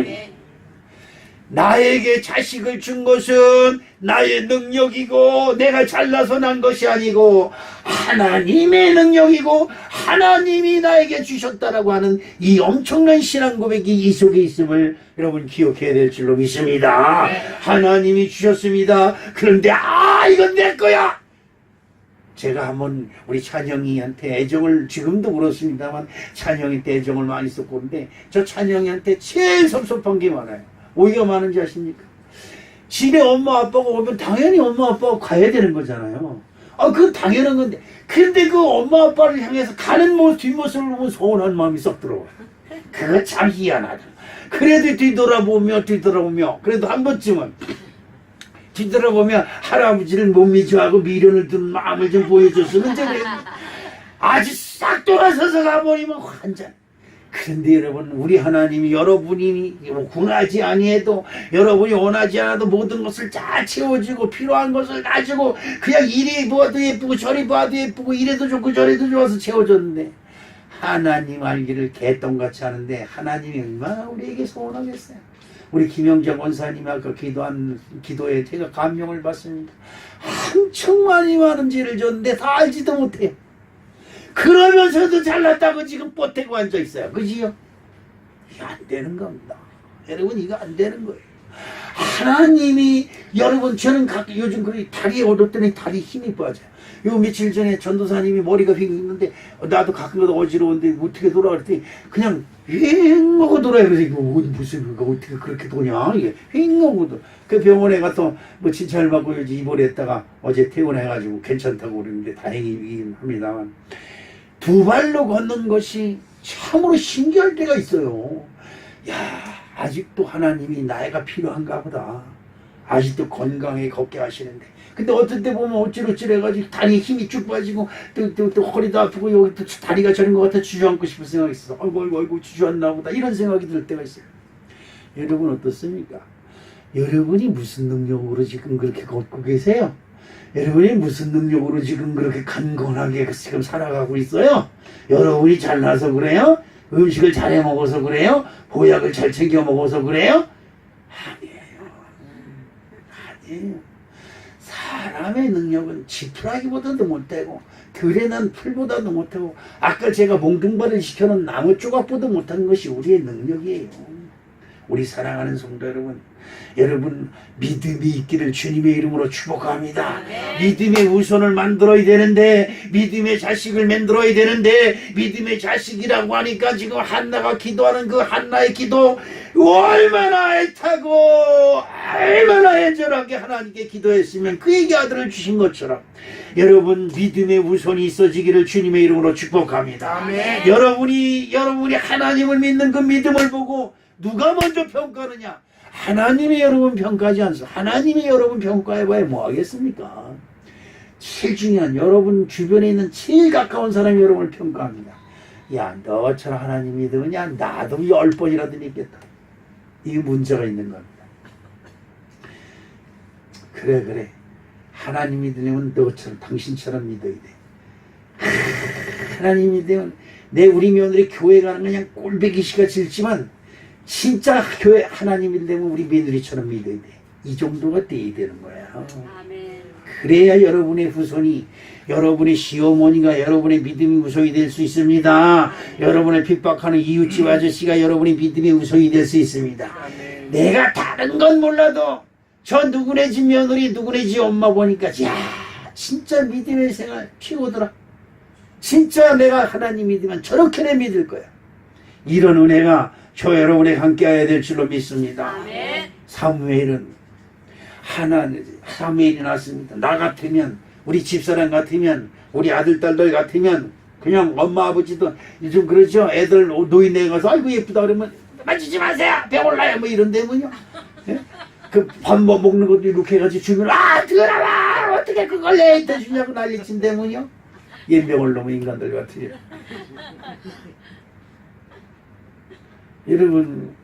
나에게 자식을 준 것은 나의 능력이고 내가 잘나서 난 것이 아니고 하나님의 능력이고 하나님이 나에게 주셨다라고 하는 이 엄청난 신앙 고백이 이 속에 있음을 여러분 기억해야 될 줄로 믿습니다. 하나님이 주셨습니다. 그런데 이건 내 거야. 제가 한번 우리 찬영이한테 애정을, 지금도 그렇습니다만 찬영이한테 애정을 많이 썼고 그런데 저 찬영이한테 제일 섭섭한 게 많아요. 오히려 많은지 아십니까? 집에 엄마 아빠가 오면 당연히 엄마 아빠가 가야 되는 거잖아요. 그건 당연한 건데, 근데 그 엄마 아빠를 향해서 가는 모습, 뒷모습을 보면 서운한 마음이 쏙 들어와요. 그거 참 희한하다. 그래도 뒤돌아보며 그래도 한 번쯤은 뒤돌아보며 할아버지를 못 미워하고 미련을 둔 마음을 좀 보여줬으면 좋겠는데 아주 싹 돌아서서 가버리면 환장. 그런데 여러분, 우리 하나님이 여러분이 궁하지 아니해도, 여러분이 원하지 않아도 모든 것을 다 채워주고 필요한 것을 가지고 그냥 이리 봐도 예쁘고 저리 봐도 예쁘고 이래도 좋고 저래도 좋아서 채워줬는데, 하나님 알기를 개똥같이 하는데 하나님이 얼마나 우리에게 서운하겠어요. 우리 김영정 원사님이 아까 기도한 기도에 제가 감명을 받습니다. 엄청 많은 죄를 졌는데 다 알지도 못해요. 그러면서도 잘났다고 지금 뻗대고 앉아있어요. 그지요? 이거 안 되는 겁니다. 여러분, 이거 안 되는 거예요. 하나님이, 여러분, 저는 요즘 다리에 얻었더니 다리 힘이 빠져요. 요 며칠 전에 전도사님이 머리가 휙 있는데 나도 가끔가다 어지러운데 어떻게 돌아 그랬더니 그냥 휙 하고 돌아요. 그래서 이거 무슨 그거 어떻게 그렇게 도냐 이게 휙 하고 돌아. 그 병원에 가서 뭐 진찰 받고 입원했다가 어제 퇴원해가지고 괜찮다고 그러는데 다행이긴 합니다만, 두 발로 걷는 것이 참으로 신기할 때가 있어요. 야, 아직도 하나님이 나이가 필요한가 보다. 아직도 건강하게 걷게 하시는데. 근데 어떤 때 보면 어찌어찌 해가지고 다리에 힘이 쭉 빠지고 또 허리도 아프고 여기 또 다리가 저린 것 같아 주저앉고 싶은 생각이 있어서 아이고 주저앉나 보다 이런 생각이 들 때가 있어요. 여러분 어떻습니까? 여러분이 무슨 능력으로 지금 그렇게 걷고 계세요? 여러분이 무슨 능력으로 지금 그렇게 강건하게 지금 살아가고 있어요? 여러분이 잘나서 그래요? 음식을 잘 해 먹어서 그래요? 보약을 잘 챙겨 먹어서 그래요? 아니에요. 사람의 능력은 지푸라기보다도 못되고 들에 난 풀보다도 못하고 아까 제가 몽둥발을 시켜놓은 나무 조각보다 못한 것이 우리의 능력이에요. 우리 사랑하는 성도 여러분, 여러분 믿음이 있기를 주님의 이름으로 축복합니다. 믿음의 후손을 만들어야 되는데, 믿음의 자식을 만들어야 되는데, 믿음의 자식이라고 하니까 지금 한나가 기도하는 그 한나의 기도 얼마나 애타고 얼마나 애절하게 하나님께 기도했으면 그에게 아들을 주신 것처럼 여러분 믿음의 후손이 있어지기를 주님의 이름으로 축복합니다. 아멘. 여러분이 하나님을 믿는 그 믿음을 보고 누가 먼저 평가하느냐? 하나님이 여러분 평가하지 않습니다. 하나님이 여러분 평가해봐야 뭐 하겠습니까? 제일 중요한, 여러분 주변에 있는 제일 가까운 사람이 여러분을 평가합니다. 야, 너처럼 하나님 믿으냐? 나도 10번이라도 믿겠다. 이게 문제가 있는 겁니다. 그래. 하나님 믿으려면 너처럼, 당신처럼 믿어야 돼. 하나님 믿으면 우리 며느리 교회 가는 거 그냥 꼴배기시가 싫지만 진짜 교회 하나님 믿으면 우리 며느리처럼 믿어야 돼. 이 정도가 돼야 되는 거야. 아멘. 그래야 여러분의 후손이, 여러분의 시어머니가 여러분의 믿음의 후손이 될 수 있습니다. 여러분을 핍박하는 이웃집 아저씨가 여러분의 믿음의 후손이 될 수 있습니다. 내가 다른 건 몰라도 저 누구네 집 며느리, 누구네 집 엄마 보니까 야, 진짜 믿음의 생활 피우더라. 진짜 내가 하나님 믿으면 저렇게나 믿을 거야. 이런 은혜가 저 여러분에게 함께해야 될 줄로 믿습니다. 아멘. 사무엘이 났습니다. 나 같으면, 우리 집사람 같으면, 우리 아들 딸들 같으면 그냥 엄마 아버지도 요즘 그러죠. 애들 노인네 가서 아이고 예쁘다 그러면 만지지 마세요, 배골라요 뭐 이런데면요. 예? 그 밥 먹는 것도 이렇게 해가지고 주면 들어라 어떻게 그걸 내한테 주냐고 난리친데면요. 연병을 넘은 인간들 같아요. 여러분,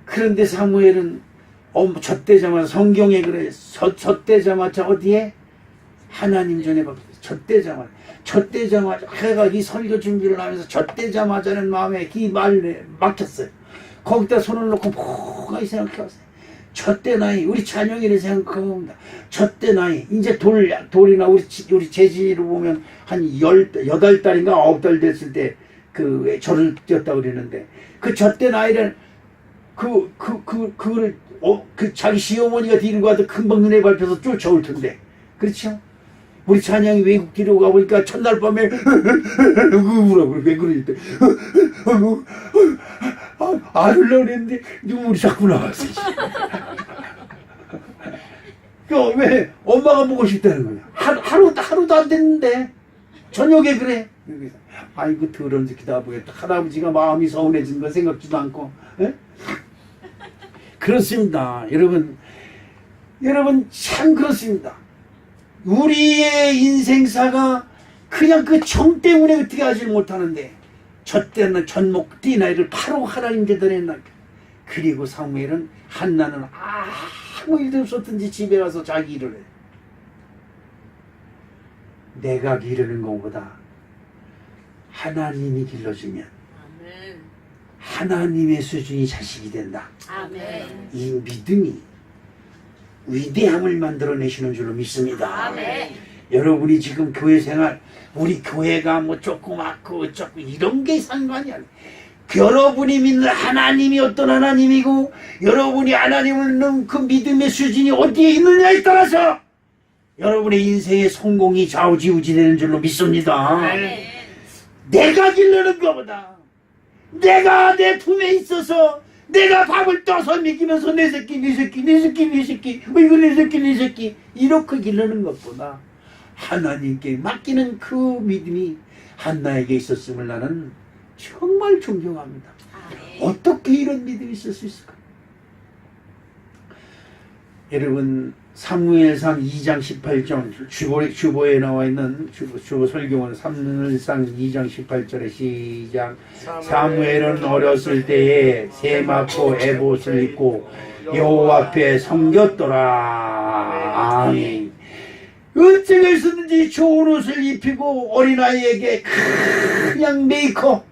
그런데 사무엘은 젖대자마자, 성경에 그래, 젖대자마자 어디에? 하나님 전에 젖대자마자 해가 이 설교 준비를 하면서 젖대자마자는 마음에 이 말에 막혔어요. 거기다 손을 놓고 뭐가 생각해봤어요. 젖대 나이, 우리 찬영이를 생각합니다. 젖대 나이, 이제 돌이나 우리 재진이로 보면 한 8달인가 9달 됐을 때 그 절을 띄었다고 그러는데, 그 젖대 나이를 그거를 자기 시어머니가 데리고 가도 금방 눈에 밟혀서 쫓아올 텐데, 그렇죠? 우리 찬양이 외국 뒤로 가보니까 첫날 밤에 울어. 왜 그러는데 안 울려고 그랬는데 눈물이 자꾸 나왔어. 왜? 엄마가 보고 싶다는 거야. 하루도 안 됐는데 저녁에 그래. 아이고 더러운 새끼다 보겠다. 할아버지가 마음이 서운해진 거 생각지도 않고. 에? 그렇습니다. 여러분 참 그렇습니다. 우리의 인생사가 그냥 그 정 때문에 어떻게 하질 못하는데, 저 때는 전목 띠나이를 바로 하나님 대단했나. 그리고 사무엘은 한나는 아무 일도 없었든지 집에 가서 자기 일을 해. 내가 기르는 것보다 하나님이 길러주면 하나님의 수준이 자식이 된다. 아멘. 이 믿음이 위대함을 만들어내시는 줄로 믿습니다. 아멘. 여러분이 지금 교회 생활, 우리 교회가 뭐 조그맣고 어쩌고 이런 게 상관이 아니에요. 여러분이 믿는 하나님이 어떤 하나님이고, 여러분이 하나님을 믿는 그 믿음의 수준이 어디에 있느냐에 따라서 여러분의 인생의 성공이 좌우지우지되는 줄로 믿습니다. 아멘. 내가 기르는 것보다, 내가 내 품에 있어서 내가 밥을 떠서 먹이면서 내 새끼 이거 내 새끼 이렇게 기르는 것보다 하나님께 맡기는 그 믿음이 한나에게 있었음을 나는 정말 존경합니다. 어떻게 이런 믿음이 있을 수 있을까? 여러분 사무엘상 2장 18절 주보에 나와 있는 주보 설교는 사무엘상 2장 18절에 시작. 사무엘은 어렸을 때에 세마포 에봇을 입고 여호와 앞에 섬겼더라. 아멘. 어찌겠든지 좋은 옷을 입히고 어린아이에게 그냥 메이커,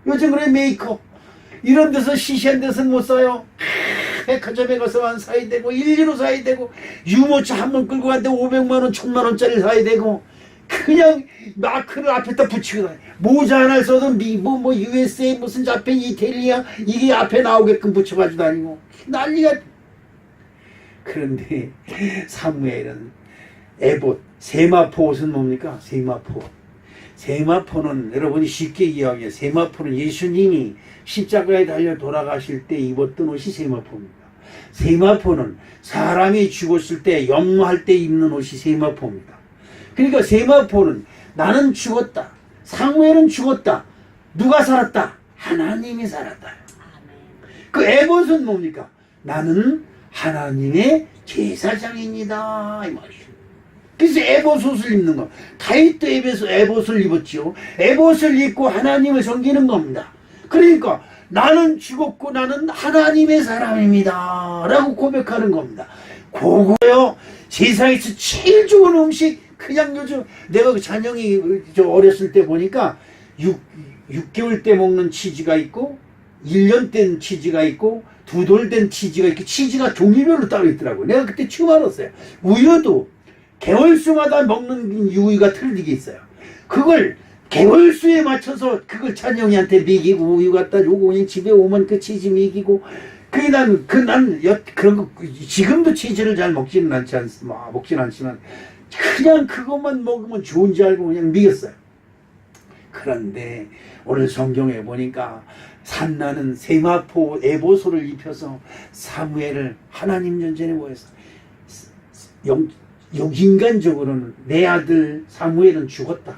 요즘 그래 메이커, 이런 데서 시시한 데서는 못 사요. 백화점에 가서만 사야 되고, 일리로 사야 되고, 유모차 한 번 끌고 갔는데 500만원 1000만원짜리 사야 되고, 그냥 마크를 앞에다 붙이고 다녀. 모자 하나 써도 뭐 USA 무슨 자펜 이탈리아 이게 앞에 나오게끔 붙여가지고 다니고 난리가. 그런데 사무엘은 에봇, 세마포 옷은 뭡니까? 세마포는 여러분이 쉽게 이해하기에, 세마포는 예수님이 십자가에 달려 돌아가실 때 입었던 옷이 세마포입니다. 세마포는 사람이 죽었을 때 염노할 때 입는 옷이 세마포입니다. 그러니까 세마포는 나는 죽었다, 사무엘은 죽었다, 누가 살았다? 하나님이 살았다. 그 에봇은 뭡니까? 나는 하나님의 제사장입니다, 이 말이에요. 그래서 에봇 옷을 입는 거. 다윗도 에봇을 입었지요. 에봇을 입고 하나님을 섬기는 겁니다. 그러니까 나는 죽었고 나는 하나님의 사람입니다 라고 고백하는 겁니다. 그거요, 세상에서 제일 좋은 음식, 그냥 요즘 내가 그 잔영이 어렸을 때 보니까 6개월 때 먹는 치즈가 있고 1년 된 치즈가 있고 2돌 된 치즈가 있고, 치즈가 종류별로 따로 있더라고요. 내가 그때 처음 알았어요. 우유도 개월수마다 먹는 우유가 틀리게 있어요. 그걸 개월수에 맞춰서 그걸 찬영이한테 먹이고, 우유 갖다 주고, 그냥 집에 오면 그 치즈 먹이고. 난 그런 거 지금도 치즈를 잘 먹지는 않지만 그냥 그것만 먹으면 좋은지 알고 그냥 먹였어요. 그런데 오늘 성경에 보니까 한나는 세마포 에봇을 입혀서 사무엘을 하나님 전전에 모여서, 인간적으로는 내 아들 사무엘은 죽었다.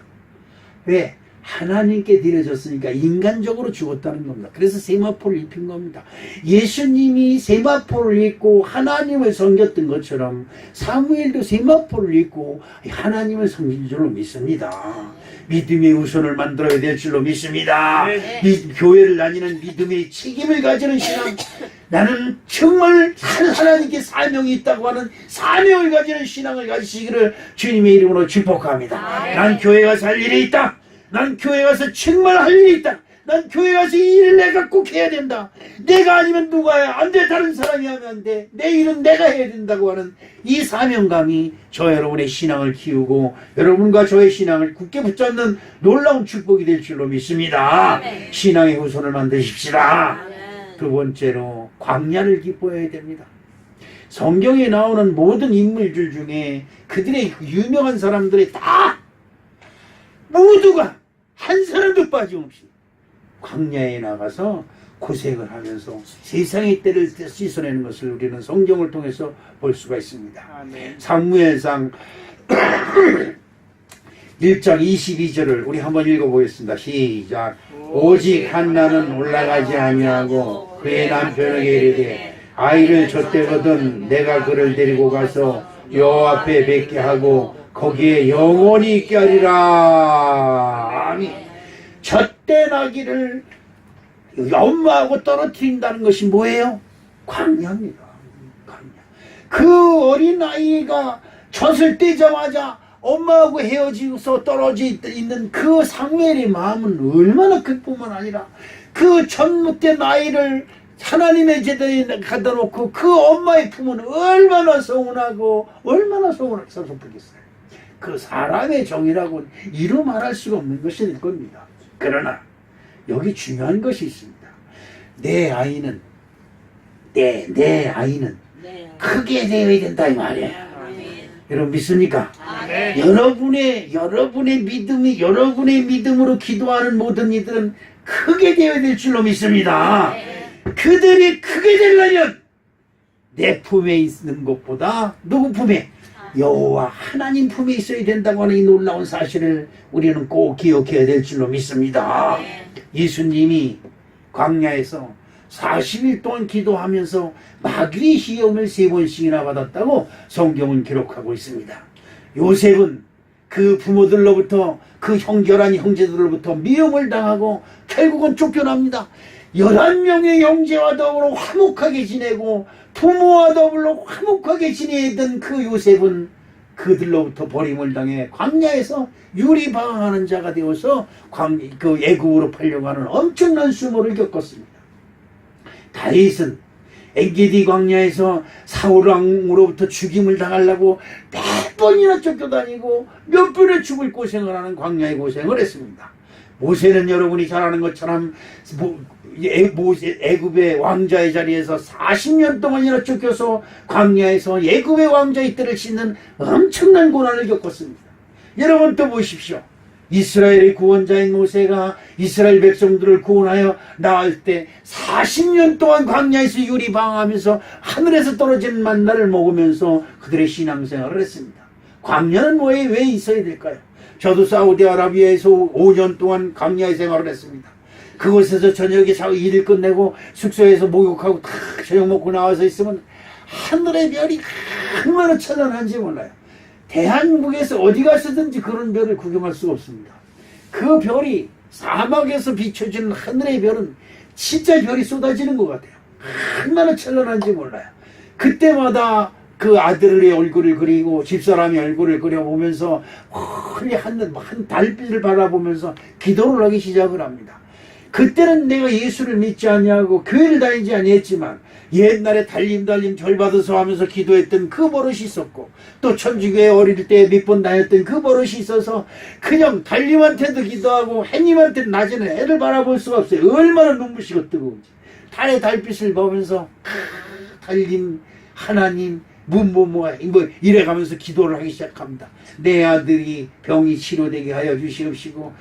왜? 하나님께 드려졌으니까 인간적으로 죽었다는 겁니다. 그래서 세마포를 입힌 겁니다. 예수님이 세마포를 입고 하나님을 섬겼던 것처럼 사무엘도 세마포를 입고 하나님을 섬긴 줄로 믿습니다. 믿음의 우선을 만들어야 될 줄로 믿습니다. 교회를 다니는 믿음의 책임을 가지는 신앙, 나는 정말 하나님께 사명이 있다고 하는 사명을 가지는 신앙을 가지시기를 주님의 이름으로 축복합니다. 난 교회 가서 할 일이 있다. 난 교회 가서 정말 할 일이 있다. 난 교회 가서 이 일을 내가 꼭 해야 된다. 내가 아니면 누가 해? 안 돼. 다른 사람이 하면 안 돼. 내 일은 내가 해야 된다고 하는 이 사명감이 저 여러분의 신앙을 키우고 여러분과 저의 신앙을 굳게 붙잡는 놀라운 축복이 될 줄로 믿습니다. 아멘. 신앙의 후손을 만드십시다. 아멘. 두 번째로 광야를 기뻐해야 됩니다. 성경에 나오는 모든 인물들 중에 그들의 유명한 사람들이 다 모두가 한 사람도 빠짐없이 광야에 나가서 고생을 하면서 세상의 때를 씻어내는 것을 우리는 성경을 통해서 볼 수가 있습니다. 사무엘상 1장 22절을 우리 한번 읽어보겠습니다. 시작. 오직 한나는 올라가지 아니하고 그의 남편에게 이르되 아이를 젖대거든 내가 그를 데리고 가서 여호와 앞에 뵙게 하고 거기에 영원히 있게 하리라. 아멘. 젖대나기를 엄마하고 떨어뜨린다는 것이 뭐예요? 광야입니다. 광야. 그 어린 아이가 젖을 떼자마자 엄마하고 헤어지고서 떨어져 있는 그 사무엘의 마음은 얼마나 그뿐만 아니라 그 젖못된 아이를 하나님의 제자리에 갖다 놓고 그 엄마의 품은 얼마나 서운하고 얼마나 섭섭하겠어요. 그 사람의 정이라고 이루 말할 수가 없는 것이 될 겁니다. 그러나 여기 중요한 것이 있습니다. 내 아이는 내 아이는 네. 크게 되어야 된다 이 말이에요. 아멘. 여러분 믿습니까? 아멘. 여러분의 믿음으로 기도하는 모든 이들은 크게 되어야 될 줄로 믿습니다. 그들이 크게 되려면 내 품에 있는 것보다 누구 품에? 여호와 하나님 품에 있어야 된다고 하는 이 놀라운 사실을 우리는 꼭 기억해야 될 줄로 믿습니다. 예수님이 광야에서 40일 동안 기도하면서 마귀의 시험을 3번씩이나 받았다고 성경은 기록하고 있습니다. 요셉은 그 부모들로부터 그 형결한 형제들로부터 미움을 당하고 결국은 쫓겨납니다. 11명의 형제와 더불어 화목하게 지내고 부모와 더불어 화목하게 지내던 그 요셉은 그들로부터 버림을 당해 광야에서 유리방황하는 자가 되어서 그 애굽으로 팔려가는 엄청난 수모를 겪었습니다. 다윗은 엔게디 광야에서 사울왕으로부터 죽임을 당하려고 몇 번이나 쫓겨다니고 몇 번의 죽을 고생을 하는 광야의 고생을 했습니다. 모세는 여러분이 잘 아는 것처럼 애굽의 왕자의 자리에서 40년 동안이나 쫓겨서 광야에서 애굽의 왕자의 뜰을 씻는 엄청난 고난을 겪었습니다. 여러분 또 보십시오. 이스라엘의 구원자인 모세가 이스라엘 백성들을 구원하여 나을 때 40년 동안 광야에서 유리방황하면서 하늘에서 떨어지는 만나를 먹으면서 그들의 신앙생활을 했습니다. 광야는 왜 있어야 될까요? 저도 사우디아라비아에서 5년 동안 광야의 생활을 했습니다. 그곳에서 저녁에 일을 끝내고 숙소에서 목욕하고 다 저녁 먹고 나와서 있으면 하늘의 별이 얼마나 찬란한지 몰라요. 대한민국에서 어디 가서든지 그런 별을 구경할 수가 없습니다. 그 별이 사막에서 비춰지는 하늘의 별은 진짜 별이 쏟아지는 것 같아요. 얼마나 찬란한지 몰라요. 그때마다 그 아들의 얼굴을 그리고 집사람의 얼굴을 그려보면서 멀리 한 달빛을 바라보면서 기도를 하기 시작을 합니다. 그때는 내가 예수를 믿지 아니하고 교회를 다니지 아니했지만 옛날에 달림 절 받아서 하면서 기도했던 그 버릇이 있었고 또 천주교에 어릴 때 몇 번 다녔던 그 버릇이 있어서 그냥 달림한테도 기도하고 해님한테는 낮에는 해를 바라볼 수가 없어요. 얼마나 눈부시고 뜨거운지. 달의 달빛을 보면서 달림 하나님 이래가면서 기도를 하기 시작합니다. 내 아들이 병이 치료되게 하여 주시옵시고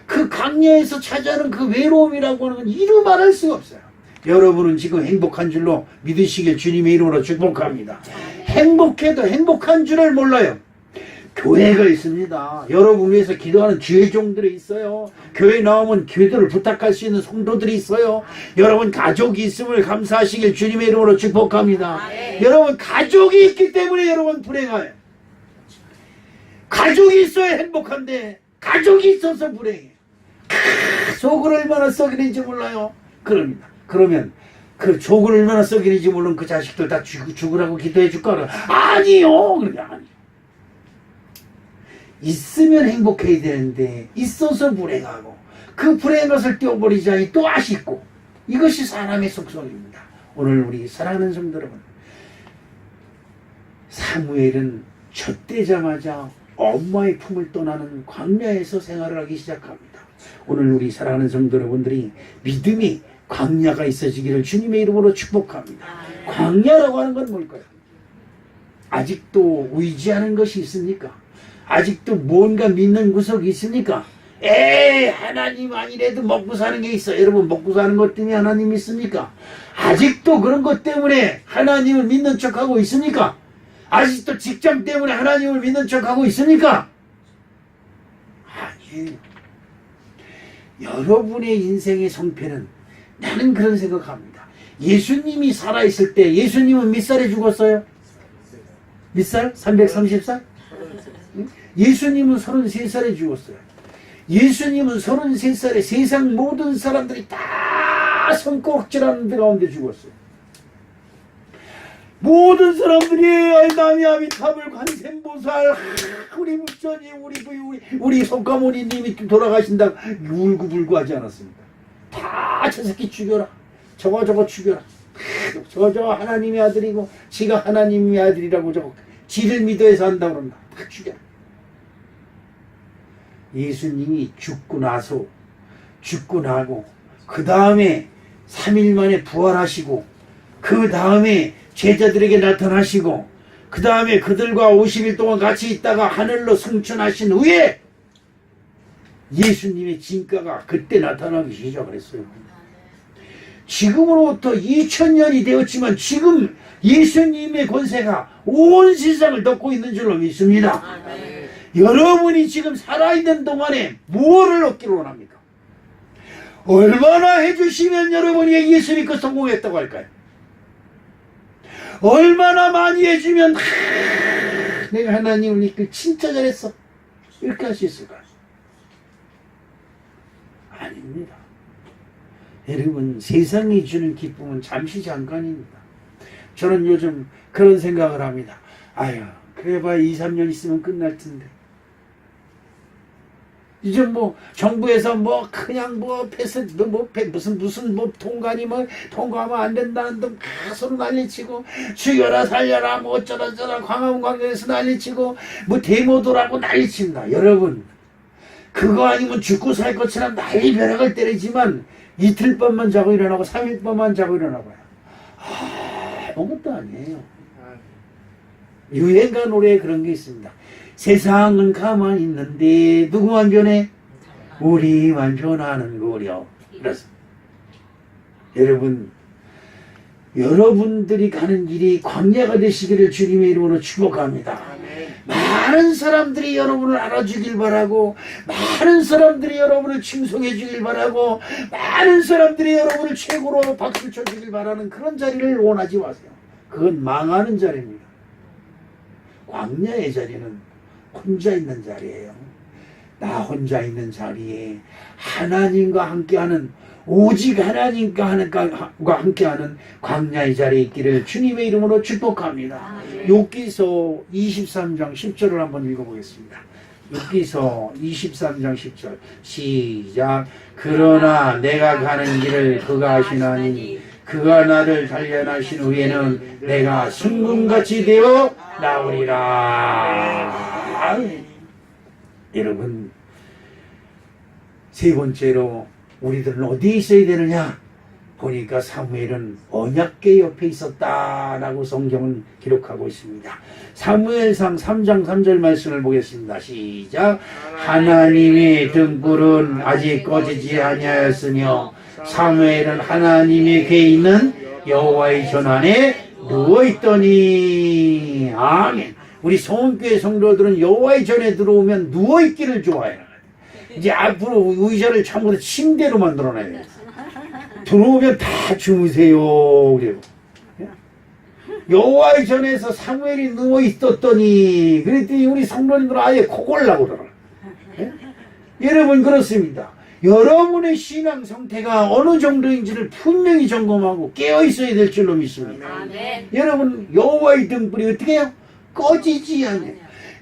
그 광야에서 찾아오는 그 외로움이라고 하는 건 이루 말할 수가 없어요. 여러분은 지금 행복한 줄로 믿으시길 주님의 이름으로 축복합니다. 행복해도 행복한 줄을 몰라요. 교회가 있습니다. 여러분 위해서 기도하는 주의 종들이 있어요. 교회 나오면 기도를 부탁할 수 있는 성도들이 있어요. 여러분 가족이 있음을 감사하시길 주님의 이름으로 축복합니다. 여러분 가족이 있기 때문에 여러분 불행해요. 가족이 있어야 행복한데 가족이 있어서 불행해요. 속을 얼마나 썩이는지 몰라요. 그러면 그 속을 얼마나 썩이는지 모르는 그 자식들 다 죽으라고 기도해 줄까? 아니요. 그러니까 아니요. 있으면 행복해야 되는데 있어서 불행하고 그 불의 것을 떼어버리자니 또 아쉽고, 이것이 사람의 속성입니다. 오늘 우리 사랑하는 성도 여러분, 사무엘은 젖되자마자 엄마의 품을 떠나는 광야에서 생활을 하기 시작합니다. 오늘 우리 사랑하는 성도 여러분들이 믿음이 광야가 있어지기를 주님의 이름으로 축복합니다. 광야라고 하는 건 뭘까요? 아직도 의지하는 것이 있습니까? 아직도 뭔가 믿는 구석이 있습니까? 하나님 아니래도 먹고 사는 게 있어. 여러분, 먹고 사는 것 때문에 하나님 믿습니까? 아직도 그런 것 때문에 하나님을 믿는 척하고 있습니까? 아직도 직장 때문에 하나님을 믿는 척하고 있습니까? 아니에요. 여러분의 인생의 성패는, 나는 그런 생각합니다. 예수님이 살아있을 때 예수님은 몇 살에 죽었어요? 몇 살? 330살? 예수님은 33살에 죽었어요. 예수님은 33살에 세상 모든 사람들이 다 손꼽질하는 데 가운데 죽었어요. 모든 사람들이 남이 아미타불 관세음보살, 우리 부처님, 우리 석가모니님이 돌아가신다 울고불고 하지 않았습니까? 다 저 새끼 죽여라, 저거 죽여라, 저 하나님의 아들이고 지가 하나님의 아들이라고 저거 지를 믿어서 한다고 그런다, 다 죽여라. 예수님이 죽고 나고 그 다음에 3일 만에 부활하시고, 그 다음에 제자들에게 나타나시고, 그 다음에 그들과 50일 동안 같이 있다가 하늘로 승천하신 후에 예수님의 진가가 그때 나타나기 시작을 했어요. 지금으로부터 2000년이 되었지만 지금 예수님의 권세가 온 세상을 덮고 있는 줄로 믿습니다. 여러분이 지금 살아있는 동안에 무엇을 얻기를 원합니까? 얼마나 해주시면 여러분이 예수 믿고 성공했다고 할까요? 얼마나 많이 해주면 내가 하나님을 믿고 진짜 잘했어, 이렇게 할 수 있을까요? 아닙니다. 여러분, 세상이 주는 기쁨은 잠시 잠깐입니다. 저는 요즘 그런 생각을 합니다. 아유, 그래봐야 2, 3년 있으면 끝날 텐데. 이제 뭐 정부에서 뭐 그냥 무슨 통관이 통과하면 안 된다는 등 소리 난리치고, 죽여라 살려라 뭐 어쩌라 광화문광장에서 난리치고 뭐 데모도라고 난리칩니다. 여러분, 그거 아니면 죽고 살 것처럼 난리 벼락을 때리지만 이틀 밤만 자고 일어나고 3일 밤만 자고 일어나고요. 아무것도 아니에요. 유행가 노래에 그런 게 있습니다. 세상은 가만히 있는데 누구만 변해? 우리만 변하는 거려. 그렇습니다. 여러분들이 가는 길이 광야가 되시기를 주님의 이름으로 축복합니다. 많은 사람들이 여러분을 알아주길 바라고, 많은 사람들이 여러분을 칭송해 주길 바라고, 많은 사람들이 여러분을 최고로 박수 쳐주길 바라는 그런 자리를 원하지 마세요. 그건 망하는 자리입니다. 광야의 자리는 혼자 있는 자리예요. 나 혼자 있는 자리에 하나님과 함께하는, 오직 하나님과 함께하는 광야의 자리에 있기를 주님의 이름으로 축복합니다. 욥기서 23장 10절을 한번 읽어보겠습니다. 욥기서 23장 10절 시작. 그러나 내가 가는 길을 그가 아시나니 그가 나를 단련하신 후에는 내가 순금같이 되어 나오리라. 여러분, 세 번째로 우리들은 어디에 있어야 되느냐? 보니까 사무엘은 언약궤 옆에 있었다라고 성경은 기록하고 있습니다. 사무엘상 3장 3절 말씀을 보겠습니다. 시작. 하나님의 등불은 아직 꺼지지 아니하였으며 사무엘은 하나님의 궤에 있는 여호와의 전 안에 누워있더니. 아멘. 우리 성원교회 성도들은 여호와의 전에 들어오면 누워있기를 좋아해요. 이제 앞으로 의자를 참고로 침대로 만들어놔야 돼요. 들어오면 다 주무세요. 그래요. 여호와의 전에서 사무엘이 누워 있었더니, 그랬더니 우리 성도님들은 아예 코골라고 그러라. 여러분, 그렇습니다. 여러분의 신앙 상태가 어느 정도인지를 분명히 점검하고 깨어 있어야 될 줄로 믿습니다. 여러분, 여호와의 등불이 어떻게 해요? 꺼지지 않아요.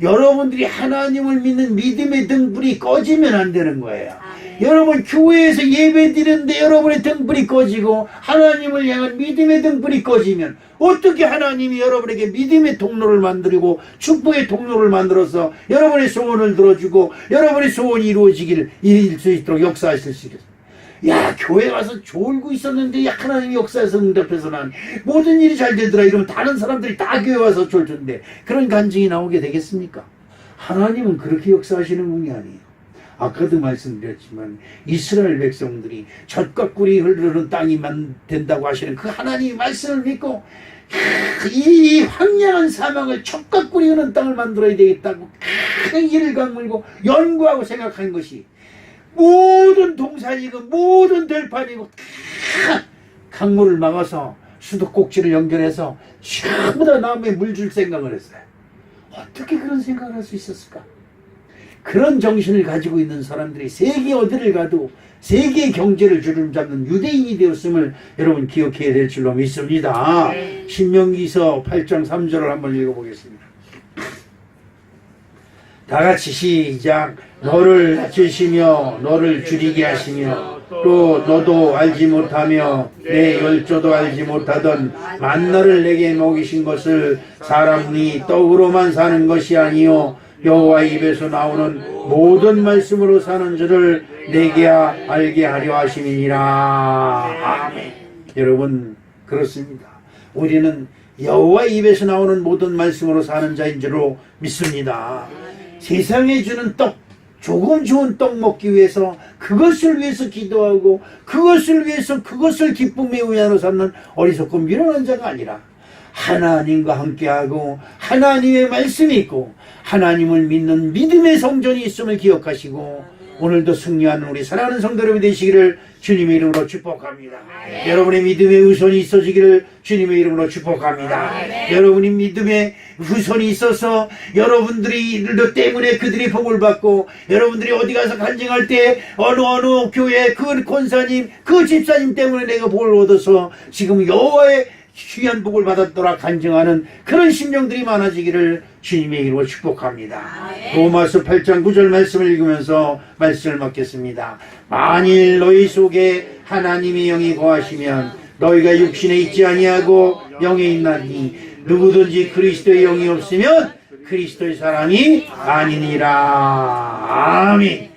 여러분들이 하나님을 믿는 믿음의 등불이 꺼지면 안 되는 거예요. 여러분 교회에서 예배 드리는데 여러분의 등불이 꺼지고 하나님을 향한 믿음의 등불이 꺼지면 어떻게 하나님이 여러분에게 믿음의 통로를 만들고 축복의 통로를 만들어서 여러분의 소원을 들어주고 여러분의 소원이 이루어지길 이룰 수 있도록 역사하실 수 있겠습니다. 야, 교회 가서 졸고 있었는데 하나님이 역사에서 응답해서 난 모든 일이 잘 되더라 이러면 다른 사람들이 다 교회 와서 졸 텐데 그런 간증이 나오게 되겠습니까? 하나님은 그렇게 역사하시는 분이 아니에요. 아까도 말씀드렸지만 이스라엘 백성들이 젖과 꿀이 흐르는 땅이만 된다고 하시는 그 하나님의 말씀을 믿고 이 황량한 사막을 젖과 꿀이 흐르는 땅을 만들어야 되겠다고 큰 이를 강물고 연구하고 생각한 것이 모든 동산이고 모든 들판이고 강물을 막아서 수도꼭지를 연결해서 전부 다 나무에 물 줄 생각을 했어요. 어떻게 그런 생각을 할 수 있었을까? 그런 정신을 가지고 있는 사람들이 세계 어디를 가도 세계의 경제를 주름잡는 유대인이 되었음을 여러분 기억해야 될 줄로 믿습니다. 신명기서 8장 3절을 한번 읽어보겠습니다. 다 같이 시작. 너를 낮추시며 너를 줄이게 하시며 또 너도 알지 못하며 내 열조도 알지 못하던 만나를 내게 먹이신 것을 사람이 떡으로만 사는 것이 아니요 여호와 입에서 나오는 모든 말씀으로 사는 줄을 내게 알게 하려 하심이니라. 아멘. 여러분 그렇습니다. 우리는 여호와 입에서 나오는 모든 말씀으로 사는 자인 줄로 믿습니다. 세상에 주는 떡, 조금 좋은 떡 먹기 위해서 그것을 위해서 기도하고 그것을 위해서 그것을 기쁨의 우연으로 삼는 어리석고 미련한 자가 아니라 하나님과 함께하고 하나님의 말씀이 있고 하나님을 믿는 믿음의 성전이 있음을 기억하시고 오늘도 승리하는 우리 사랑하는 성도 여러분 되시기를 주님의 이름으로 축복합니다. 여러분의 믿음의 후손이 있어지기를 주님의 이름으로 축복합니다. 여러분이 믿음의 후손이 있어서 여러분들이 때문에 그들이 복을 받고 여러분들이 어디 가서 간증할 때 어느 교회 그 권사님 그 집사님 때문에 내가 복을 얻어서 지금 여호와의 귀한 복을 받았더라 간증하는 그런 심령들이 많아지기를 주님의 이름으로 축복합니다. 로마서 8장 9절 말씀을 읽으면서 말씀을 맡겠습니다. 만일 너희 속에 하나님의 영이 거하시면 너희가 육신에 있지 아니하고 영에 있나니 누구든지 그리스도의 영이 없으면 그리스도의 사람이 아니니라. 아멘.